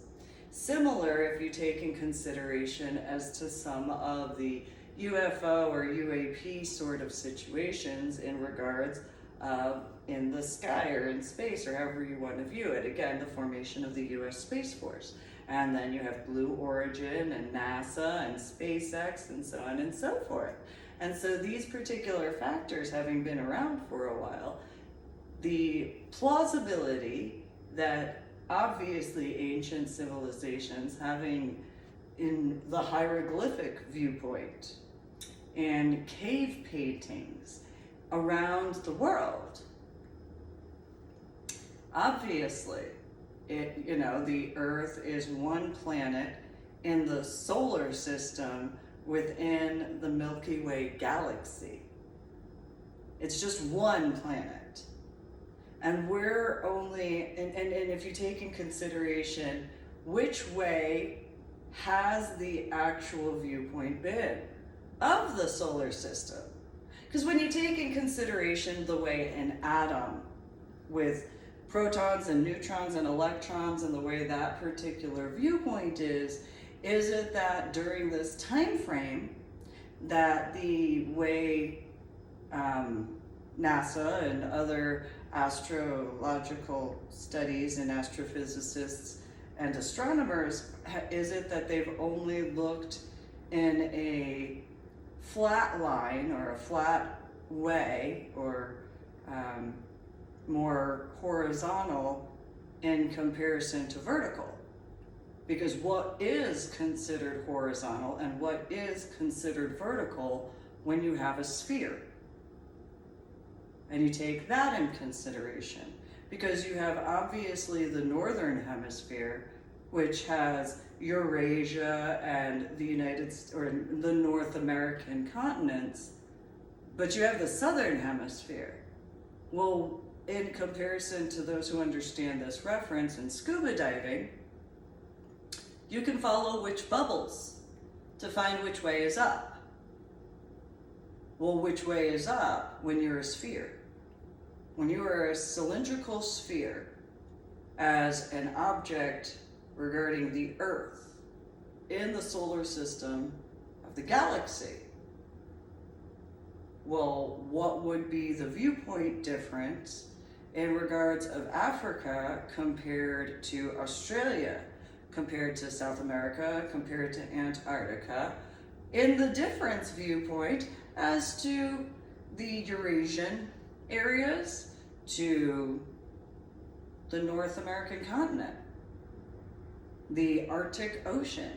similar, if you take in consideration, as to some of the UFO or UAP sort of situations in regards of in the sky or in space, or however you want to view it. Again, the formation of the US Space Force. And then you have Blue Origin and NASA and SpaceX and so on and so forth. And so these particular factors having been around for a while, the plausibility that obviously ancient civilizations having in the hieroglyphic viewpoint and cave paintings around the world, obviously, the Earth is one planet in the solar system within the Milky Way galaxy. It's just one planet. And we're only, and if you take in consideration which way has the actual viewpoint been of the solar system. Because when you take in consideration the way an atom with protons and neutrons and electrons and the way that particular viewpoint is it that during this time frame that the way NASA and other astrological studies and astrophysicists and astronomers, is it that they've only looked in a flat line or a flat way, or more horizontal in comparison to vertical? Because what is considered horizontal and what is considered vertical when you have a sphere? And you take that in consideration, because you have obviously the northern hemisphere, which has Eurasia and the North American continents, but you have the southern hemisphere. Well, in comparison to those who understand this reference in scuba diving, you can follow which bubbles to find which way is up. Well, which way is up when you're a sphere? When you are a cylindrical sphere as an object regarding the Earth in the solar system of the galaxy, well, what would be the viewpoint difference in regards of Africa compared to Australia, compared to South America, compared to Antarctica, in the difference viewpoint as to the Eurasian areas to the North American continent, the Arctic Ocean?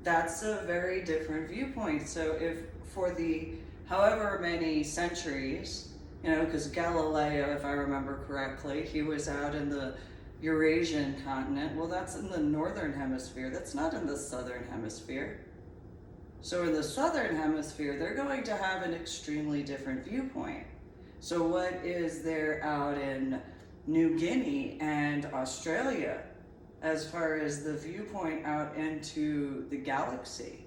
That's a very different viewpoint. So if for the however many centuries, because Galileo, if I remember correctly, he was out in the Eurasian continent. Well, that's in the northern hemisphere. That's not in the southern hemisphere. So in the southern hemisphere, they're going to have an extremely different viewpoint, So what is there out in New Guinea and Australia as far as the viewpoint out into the galaxy?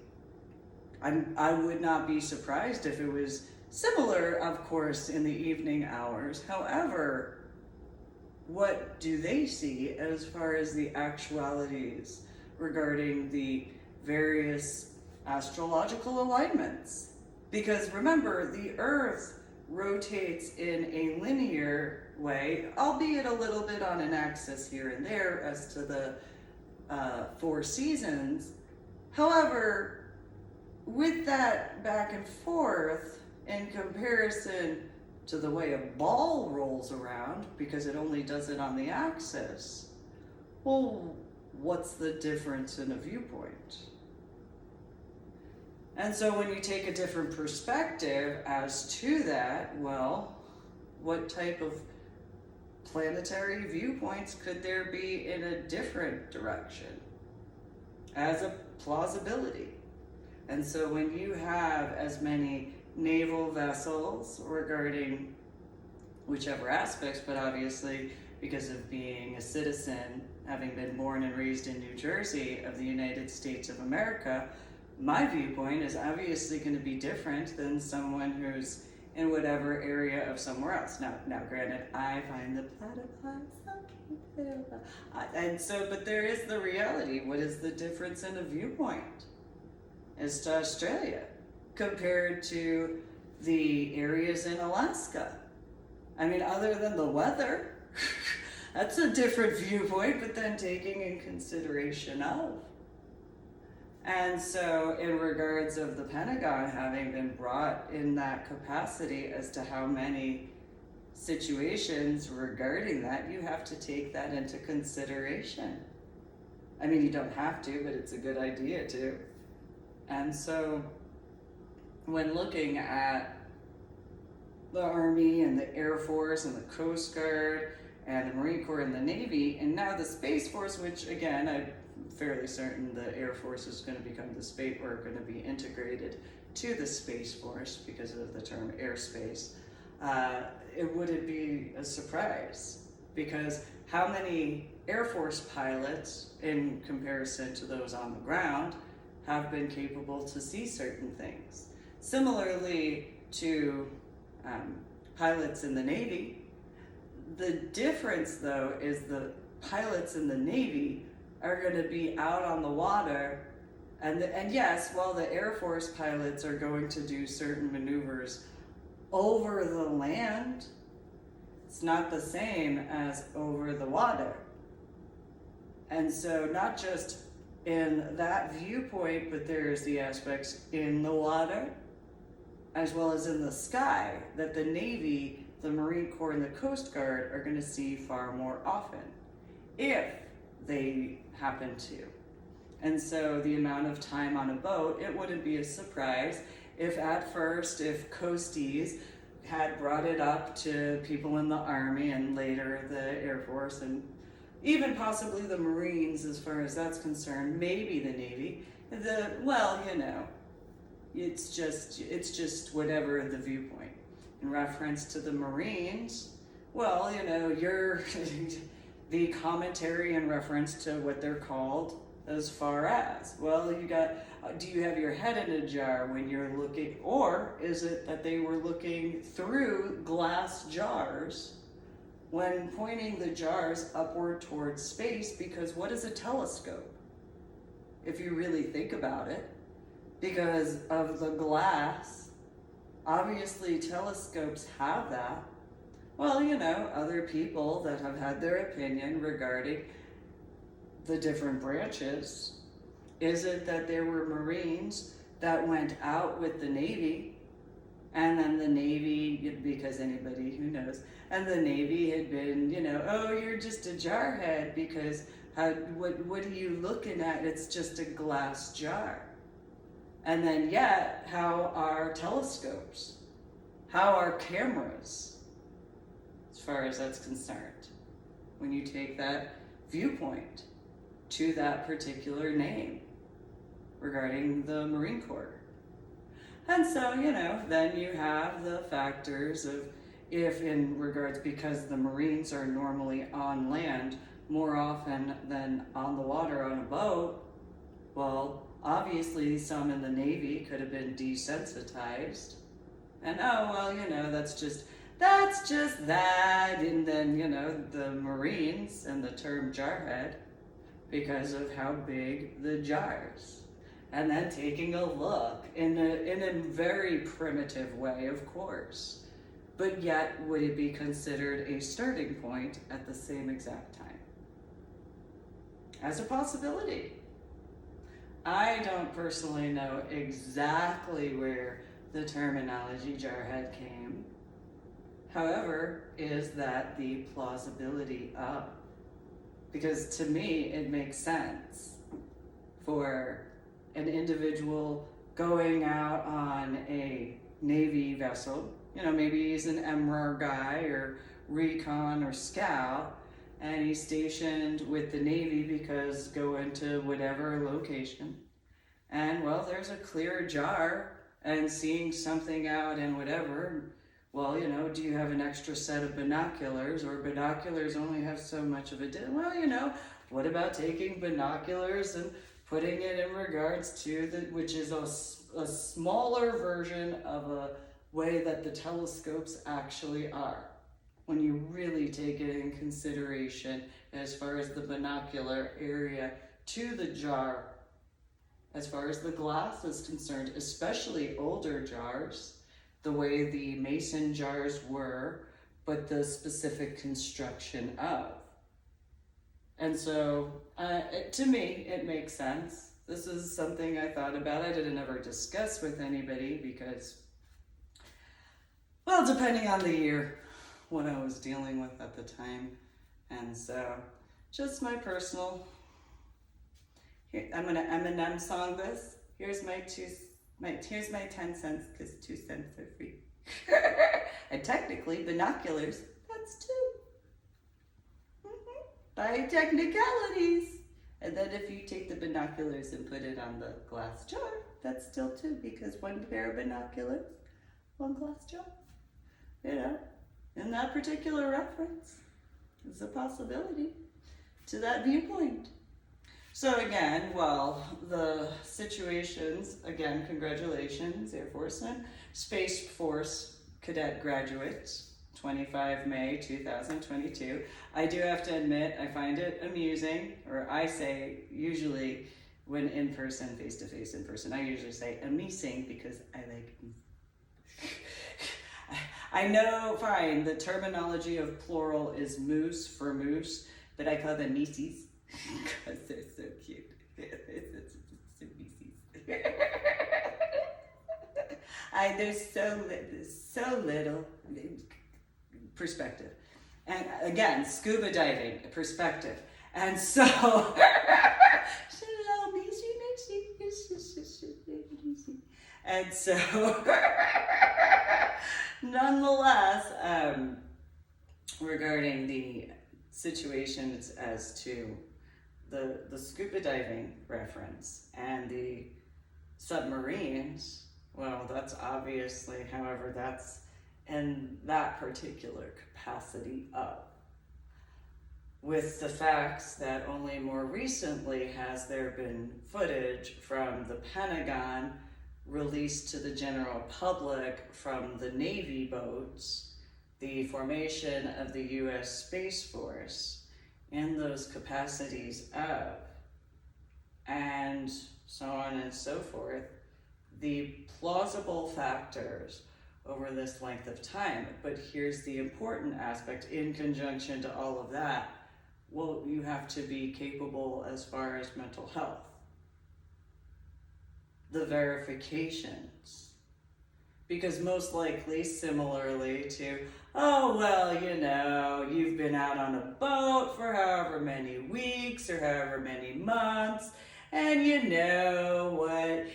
I would not be surprised if it was similar, of course, in the evening hours. However, what do they see as far as the actualities regarding the various astrological alignments? Because remember, the Earth rotates in a linear way, albeit a little bit on an axis here and there as to the 4 seasons. However, with that back and forth in comparison to the way a ball rolls around, because it only does it on the axis, well, what's the difference in a viewpoint? And so when you take a different perspective as to that, well, what type of planetary viewpoints could there be in a different direction as a plausibility? And so when you have as many naval vessels regarding whichever aspects, but obviously because of being a citizen, having been born and raised in New Jersey of the United States of America, my viewpoint is obviously going to be different than someone who's in whatever area of somewhere else. Now granted, I find the platypus so cute. And so, but there is the reality. What is the difference in a viewpoint as to Australia compared to the areas in Alaska? I mean, other than the weather, that's a different viewpoint, but then taking in consideration of. And so in regards of the Pentagon having been brought in that capacity as to how many situations regarding that, you have to take that into consideration. I mean, you don't have to, but it's a good idea to. And so when looking at the Army and the Air Force and the Coast Guard and the Marine Corps and the Navy, and now the Space Force, which again, I'm fairly certain the Air Force is going to become the space, or going to be integrated to the Space Force because of the term airspace, it wouldn't be a surprise, because how many Air Force pilots in comparison to those on the ground have been capable to see certain things? Similarly to pilots in the Navy, the difference though is the pilots in the Navy are going to be out on the water, and yes, while the Air Force pilots are going to do certain maneuvers over the land, it's not the same as over the water. And so not just in that viewpoint, but there's the aspects in the water as well as in the sky that the Navy, the Marine Corps, and the Coast Guard are going to see far more often, if they happen to. And so the amount of time on a boat, it wouldn't be a surprise if at first, if Coasties had brought it up to people in the Army and later the Air Force and even possibly the Marines as far as that's concerned, maybe the Navy, it's just whatever the viewpoint. In reference to the Marines, you're the commentary in reference to what they're called as far as, do you have your head in a jar when you're looking, or is it that they were looking through glass jars when pointing the jars upward towards space? Because what is a telescope, if you really think about it? Because of the glass, obviously telescopes have that. Other people that have had their opinion regarding the different branches, is it that there were Marines that went out with the Navy, and then the Navy, because anybody who knows, and the Navy had been, oh, you're just a jarhead because what are you looking at? It's just a glass jar. And then yet, how are telescopes? How are cameras? As far as that's concerned, when you take that viewpoint to that particular name regarding the Marine Corps. And so, then you have the factors of if in regards, because the Marines are normally on land more often than on the water on a boat, well, obviously some in the Navy could have been desensitized. And oh, well, that's just that. And then, the Marines and the term jarhead because of how big the jars. And then taking a look in a very primitive way, of course. But yet, would it be considered a starting point at the same exact time? As a possibility. I don't personally know exactly where the terminology jarhead came. However, is that the plausibility of? Because to me, it makes sense for an individual going out on a Navy vessel, maybe he's an MRAR guy or recon or scout, and he's stationed with the Navy because going to whatever location. And well, there's a clear jar and seeing something out and whatever. Well, do you have an extra set of binoculars, or binoculars only have so much of a well, what about taking binoculars and putting it in regards to which is a smaller version of a way that the telescopes actually are. When you really take it in consideration as far as the binocular area to the jar, as far as the glass is concerned, especially older jars, the way the mason jars were, but the specific construction of. And so, to me, it makes sense. This is something I thought about. I didn't ever discuss with anybody because, well, depending on the year, what I was dealing with at the time. And so, just my personal, here, I'm gonna Eminem song this. Here's my 10 cents, because 2 cents are free. And technically, binoculars, that's 2. By technicalities. And then if you take the binoculars and put it on the glass jar, that's still 2, because 1 pair of binoculars, 1 glass jar. In that particular reference, is a possibility to that viewpoint. So again, well, the situations, again, congratulations, Air Force and Space Force cadet graduates, 25 May 2022. I do have to admit, I find it amusing, or I say usually when in person, face-to-face in person, I usually say amusing because I like I know, fine, the terminology of plural is moose for moose, but I call them meeseys because they're so cute. It's they're so little. Perspective. And again, scuba diving, perspective. And so, and so, nonetheless, regarding the situations as to the scuba diving reference and the submarines, well, that's obviously, however, that's in that particular capacity of. With the facts that only more recently has there been footage from the Pentagon released to the general public from the Navy boats, the formation of the U.S. Space Force in those capacities of, and so on and so forth, the plausible factors over this length of time. But here's the important aspect in conjunction to all of that. Well, you have to be capable as far as mental health. The verifications. Because most likely, similarly to, oh, well, you've been out on a boat for however many weeks or however many months, and you know what,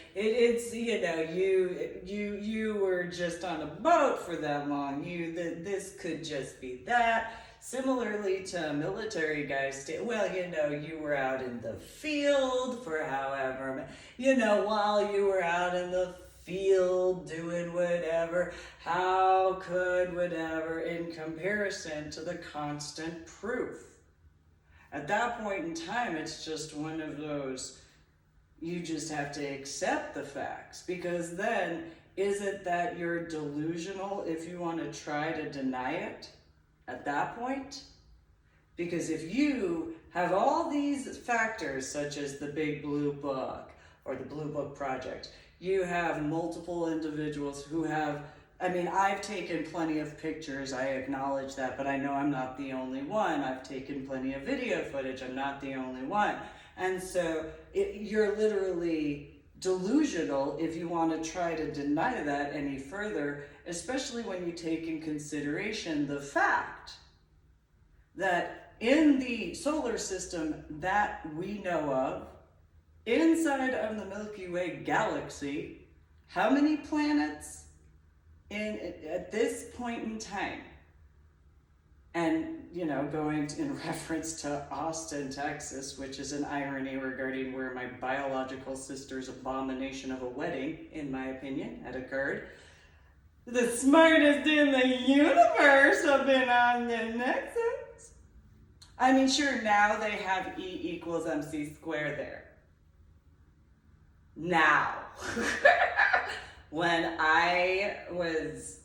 you were just on a boat for that long. This could just be that. Similarly to military guys, you were out in the field for however, while you were out in the field doing whatever. How could whatever in comparison to the constant proof? At that point in time, it's just one of those, you just have to accept the facts, because then is it that you're delusional if you want to try to deny it at that point? Because if you have all these factors, such as the Big Blue Book or the Blue Book Project, you have multiple individuals who have, I mean, I've taken plenty of pictures, I acknowledge that, but I know I'm not the only one. I've taken plenty of video footage, I'm not the only one. And so you're literally delusional if you want to try to deny that any further, especially when you take in consideration the fact that in the solar system that we know of, inside of the Milky Way galaxy, how many planets at this point in time? And, you know, going in reference to Austin, Texas, which is an irony regarding where my biological sister's abomination of a wedding, in my opinion, had occurred. The smartest in the universe have been on the nexus. I mean, sure, now they have E equals MC squared there. Now, when I was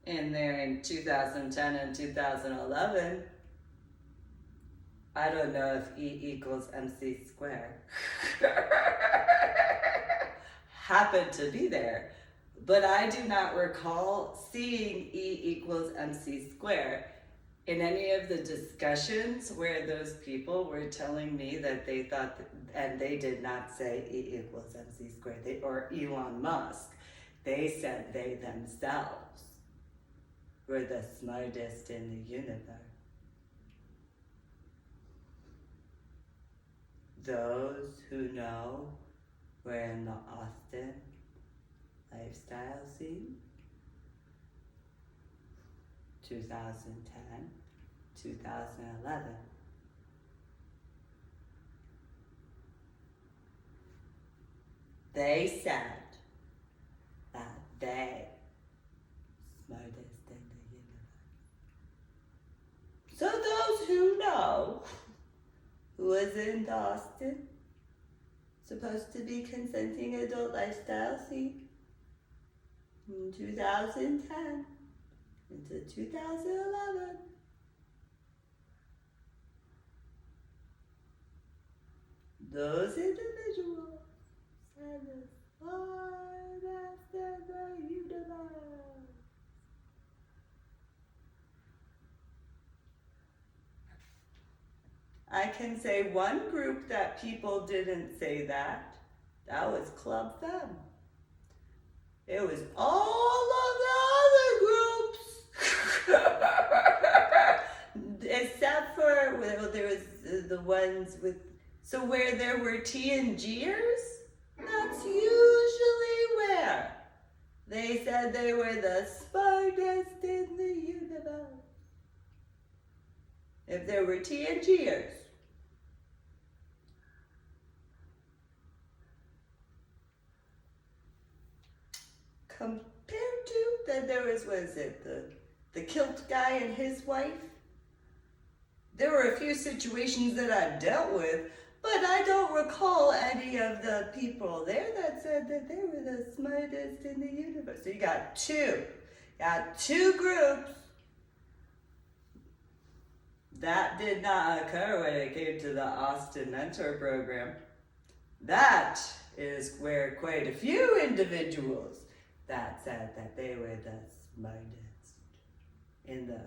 in there in 2010 and 2011, I don't know if E equals MC squared happened to be there, but I do not recall seeing E equals MC squared in any of the discussions where those people were telling me that they thought, and they did not say E equals MC squared, or Elon Musk, they said they themselves were the smartest in the universe. Those who know were in the Austin lifestyle scene, 2010, 2011. They said that they smartest in the universe. So those who know who was in Austin, supposed to be consenting adult lifestyle scene in 2010 into 2011. Those individuals said the smartest in the universe. I can say one group that people didn't say that. That was Club Femme. It was all of the other groups. Except for, well, there was the ones with, so where there were TNGers, that's usually where they said they were the smartest in the universe. If there were TNGers. Compared to, then there was it the kilt guy and his wife? There were a few situations that I dealt with, but I don't recall any of the people there that said that they were the smartest in the universe. So you got two groups. That did not occur when it came to the Austin Mentor Program. That is where quite a few individuals that said that they were the smartest in the,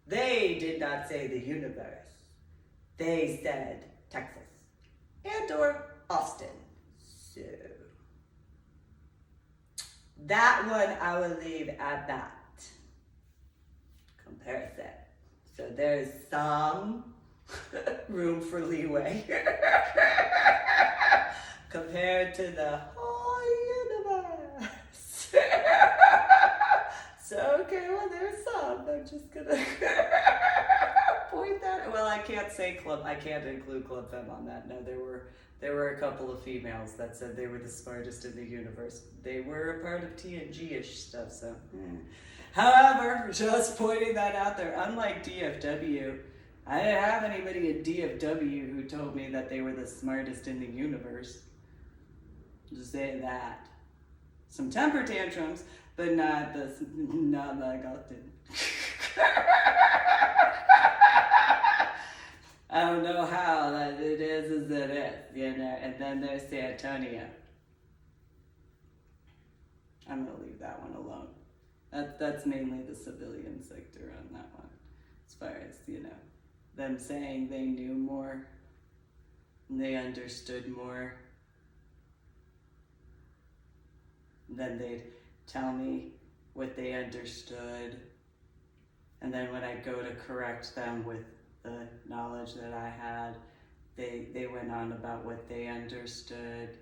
they did not say the universe. They said Texas and or Austin. So that one I will leave at that comparison. So there's some room for leeway compared to the whole universe. So, okay, well, there's some. I'm just gonna point that? Well, I can't say club. I can't include Club Femme on that. No, there were a couple of females that said they were the smartest in the universe. They were a part of TNG-ish stuff, so. However, just pointing that out there, unlike DFW, I didn't have anybody in DFW who told me that they were the smartest in the universe. Just saying that. Some temper tantrums, but not like often. I don't know how that it is as it is, you know. And then there's San Antonio. I'm gonna leave that one alone. That's mainly the civilian sector on that one, as far as, you know, them saying they knew more, and they understood more. Then they'd tell me what they understood, and then when I go to correct them with the knowledge that I had, they went on about what they understood.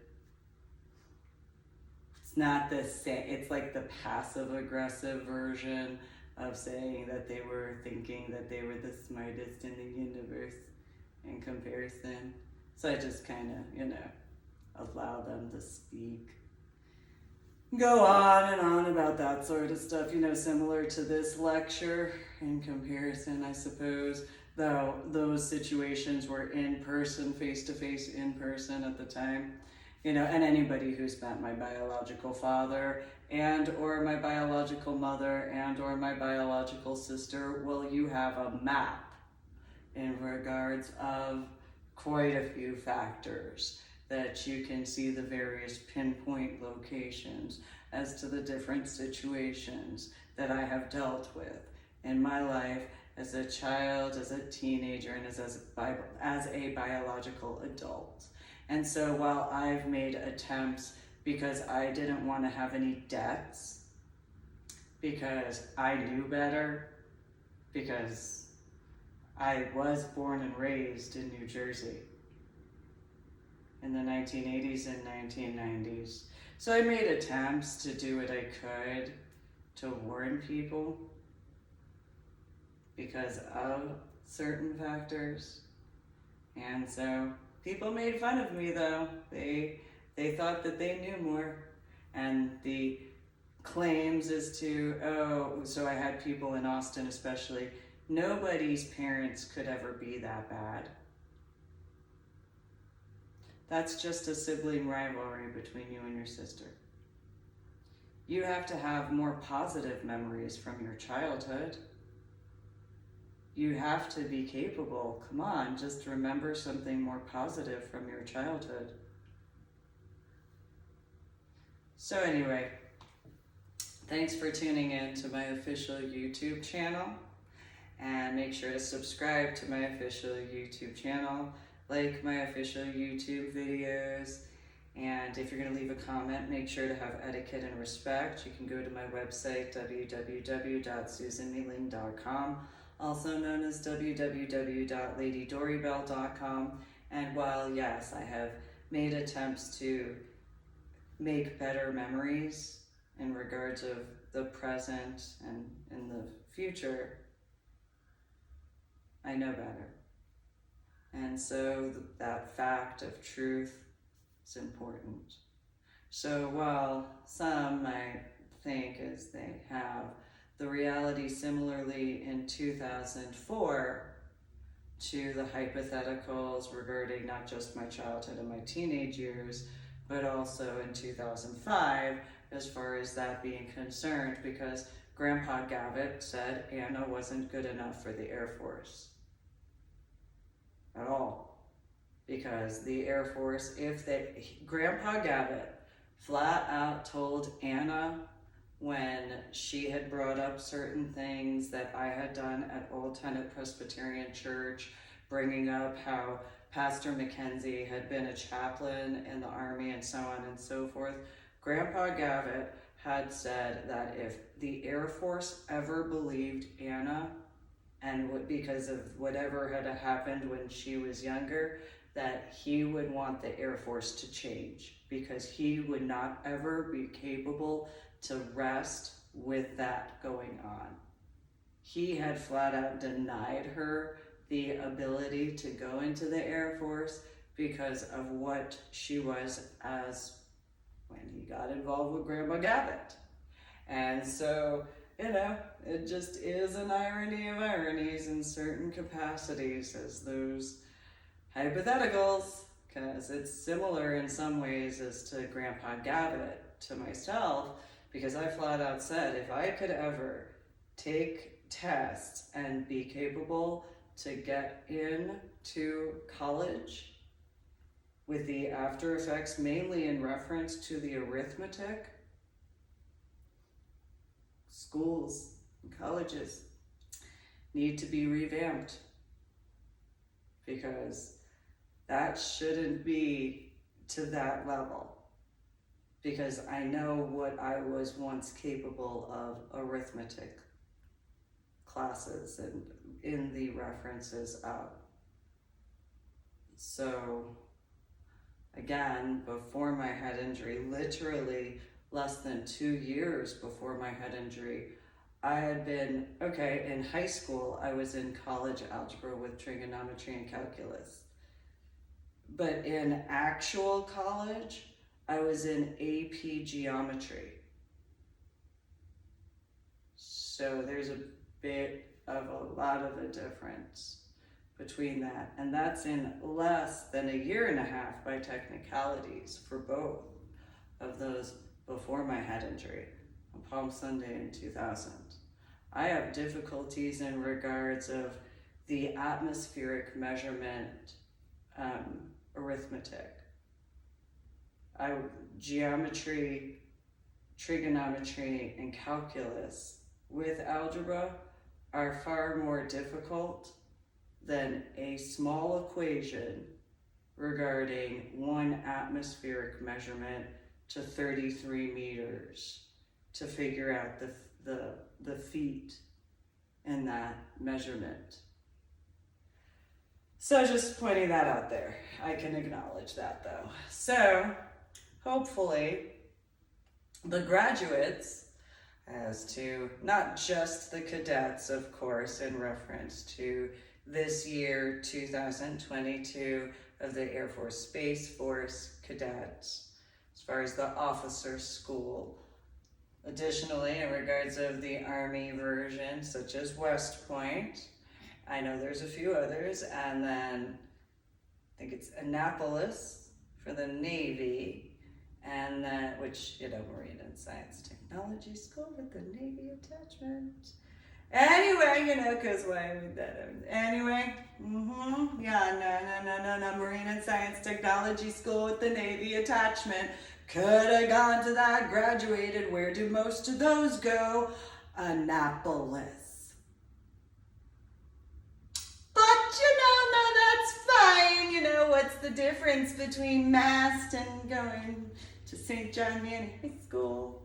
It's not the same, it's like the passive aggressive version of saying that they were thinking that they were the smartest in the universe in comparison. So I just kind of, you know, allow them to speak. Go on and on about that sort of stuff, you know, similar to this lecture in comparison, I suppose, though those situations were in person, face-to-face in person at the time, you know, and anybody who's met my biological father and or my biological mother and or my biological sister, well, you have a map in regards of quite a few factors that you can see the various pinpoint locations as to the different situations that I have dealt with in my life as a child, as a teenager, and as a biological adult. And so while I've made attempts because I didn't want to have any debts, because I knew better, because I was born and raised in New Jersey in the 1980s and 1990s. So I made attempts to do what I could to warn people because of certain factors. And so people made fun of me though. They thought that they knew more. And the claims as to, oh, so I had people in Austin especially, nobody's parents could ever be that bad. That's just a sibling rivalry between you and your sister. You have to have more positive memories from your childhood. You have to be capable. Come on, just remember something more positive from your childhood. So anyway, thanks for tuning in to my official YouTube channel. And make sure to subscribe to my official YouTube channel. Like my official YouTube videos, and if you're going to leave a comment, make sure to have etiquette and respect. You can go to my website, www.susanmeeling.com, also known as www.ladydorybell.com. And while, yes, I have made attempts to make better memories in regards of the present and in the future, I know better. And so that fact of truth is important. So while some might think as they have the reality similarly in 2004 to the hypotheticals regarding not just my childhood and my teenage years, but also in 2005 as far as that being concerned, because Grandpa Gavitt said Anna wasn't good enough for the Air Force. At all. Because the Air Force, Grandpa Gavitt flat out told Anna when she had brought up certain things that I had done at Old Tenet Presbyterian Church, bringing up how Pastor Mackenzie had been a chaplain in the Army and so on and so forth. Grandpa Gavitt had said that if the Air Force ever believed Anna, and because of whatever had happened when she was younger, that he would want the Air Force to change because he would not ever be capable to rest with that going on. He had flat out denied her the ability to go into the Air Force because of what she was as when he got involved with Grandma Gavitt. And so, you know, it just is an irony of ironies in certain capacities as those hypotheticals, because it's similar in some ways as to Grandpa Gavitt to myself, because I flat out said if I could ever take tests and be capable to get into college with the after effects mainly in reference to the arithmetic, schools and colleges need to be revamped, because that shouldn't be to that level. Because I know what I was once capable of arithmetic classes and in the references of. So again, before my head injury, literally less than 2 years before my head injury, I had been, okay, in high school, I was in college algebra with trigonometry and calculus. But in actual college, I was in AP geometry. So there's a bit of a lot of a difference between that. And that's in less than a year and a half by technicalities for both of those before my head injury on Palm Sunday in 2000. I have difficulties in regards of the atmospheric measurement arithmetic. Geometry, trigonometry, and calculus with algebra are far more difficult than a small equation regarding one atmospheric measurement to 33 meters to figure out the feet in that measurement. So just pointing that out there. I can acknowledge that though. So hopefully the graduates, as to not just the cadets, of course, in reference to this year, 2022, of the Air Force Space Force cadets, as far as the officer school. Additionally, in regards of the Army version, such as West Point, I know there's a few others, and then I think it's Annapolis for the Navy, and then, which, you know, Marine and Science Technology School with the Navy attachment. Anyway, you know, because why would that? Anyway, yeah, no, Marine and Science Technology School with the Navy attachment. Could have gone to that, graduated. Where do most of those go? Annapolis. But, you know, no, that's fine. You know, what's the difference between Mast and going to St. John Manning High School?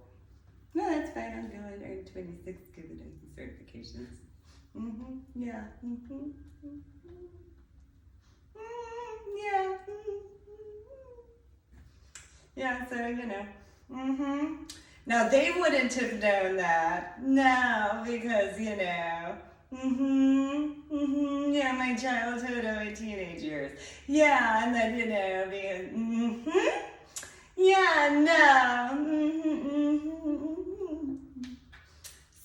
No, that's fine. I'm going to earn 26 given certifications. Yeah. Yeah. Yeah, so, you know. Now, they wouldn't have known that. No, because, you know. Yeah, my childhood and my teenage years. Yeah, and then, you know, being, yeah, no.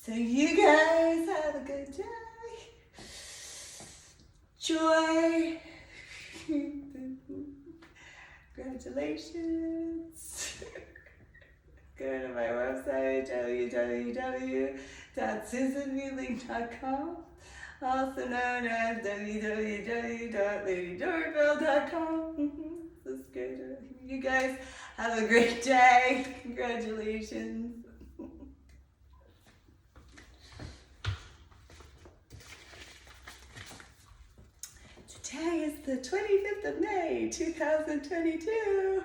So you guys have a good day. Joy. Congratulations. Go to my website, www.susanmueling.com, also known as www.ladydoorbell.com. Let's go to you guys. Have a great day. Congratulations. Today is the 25th of May, 2022.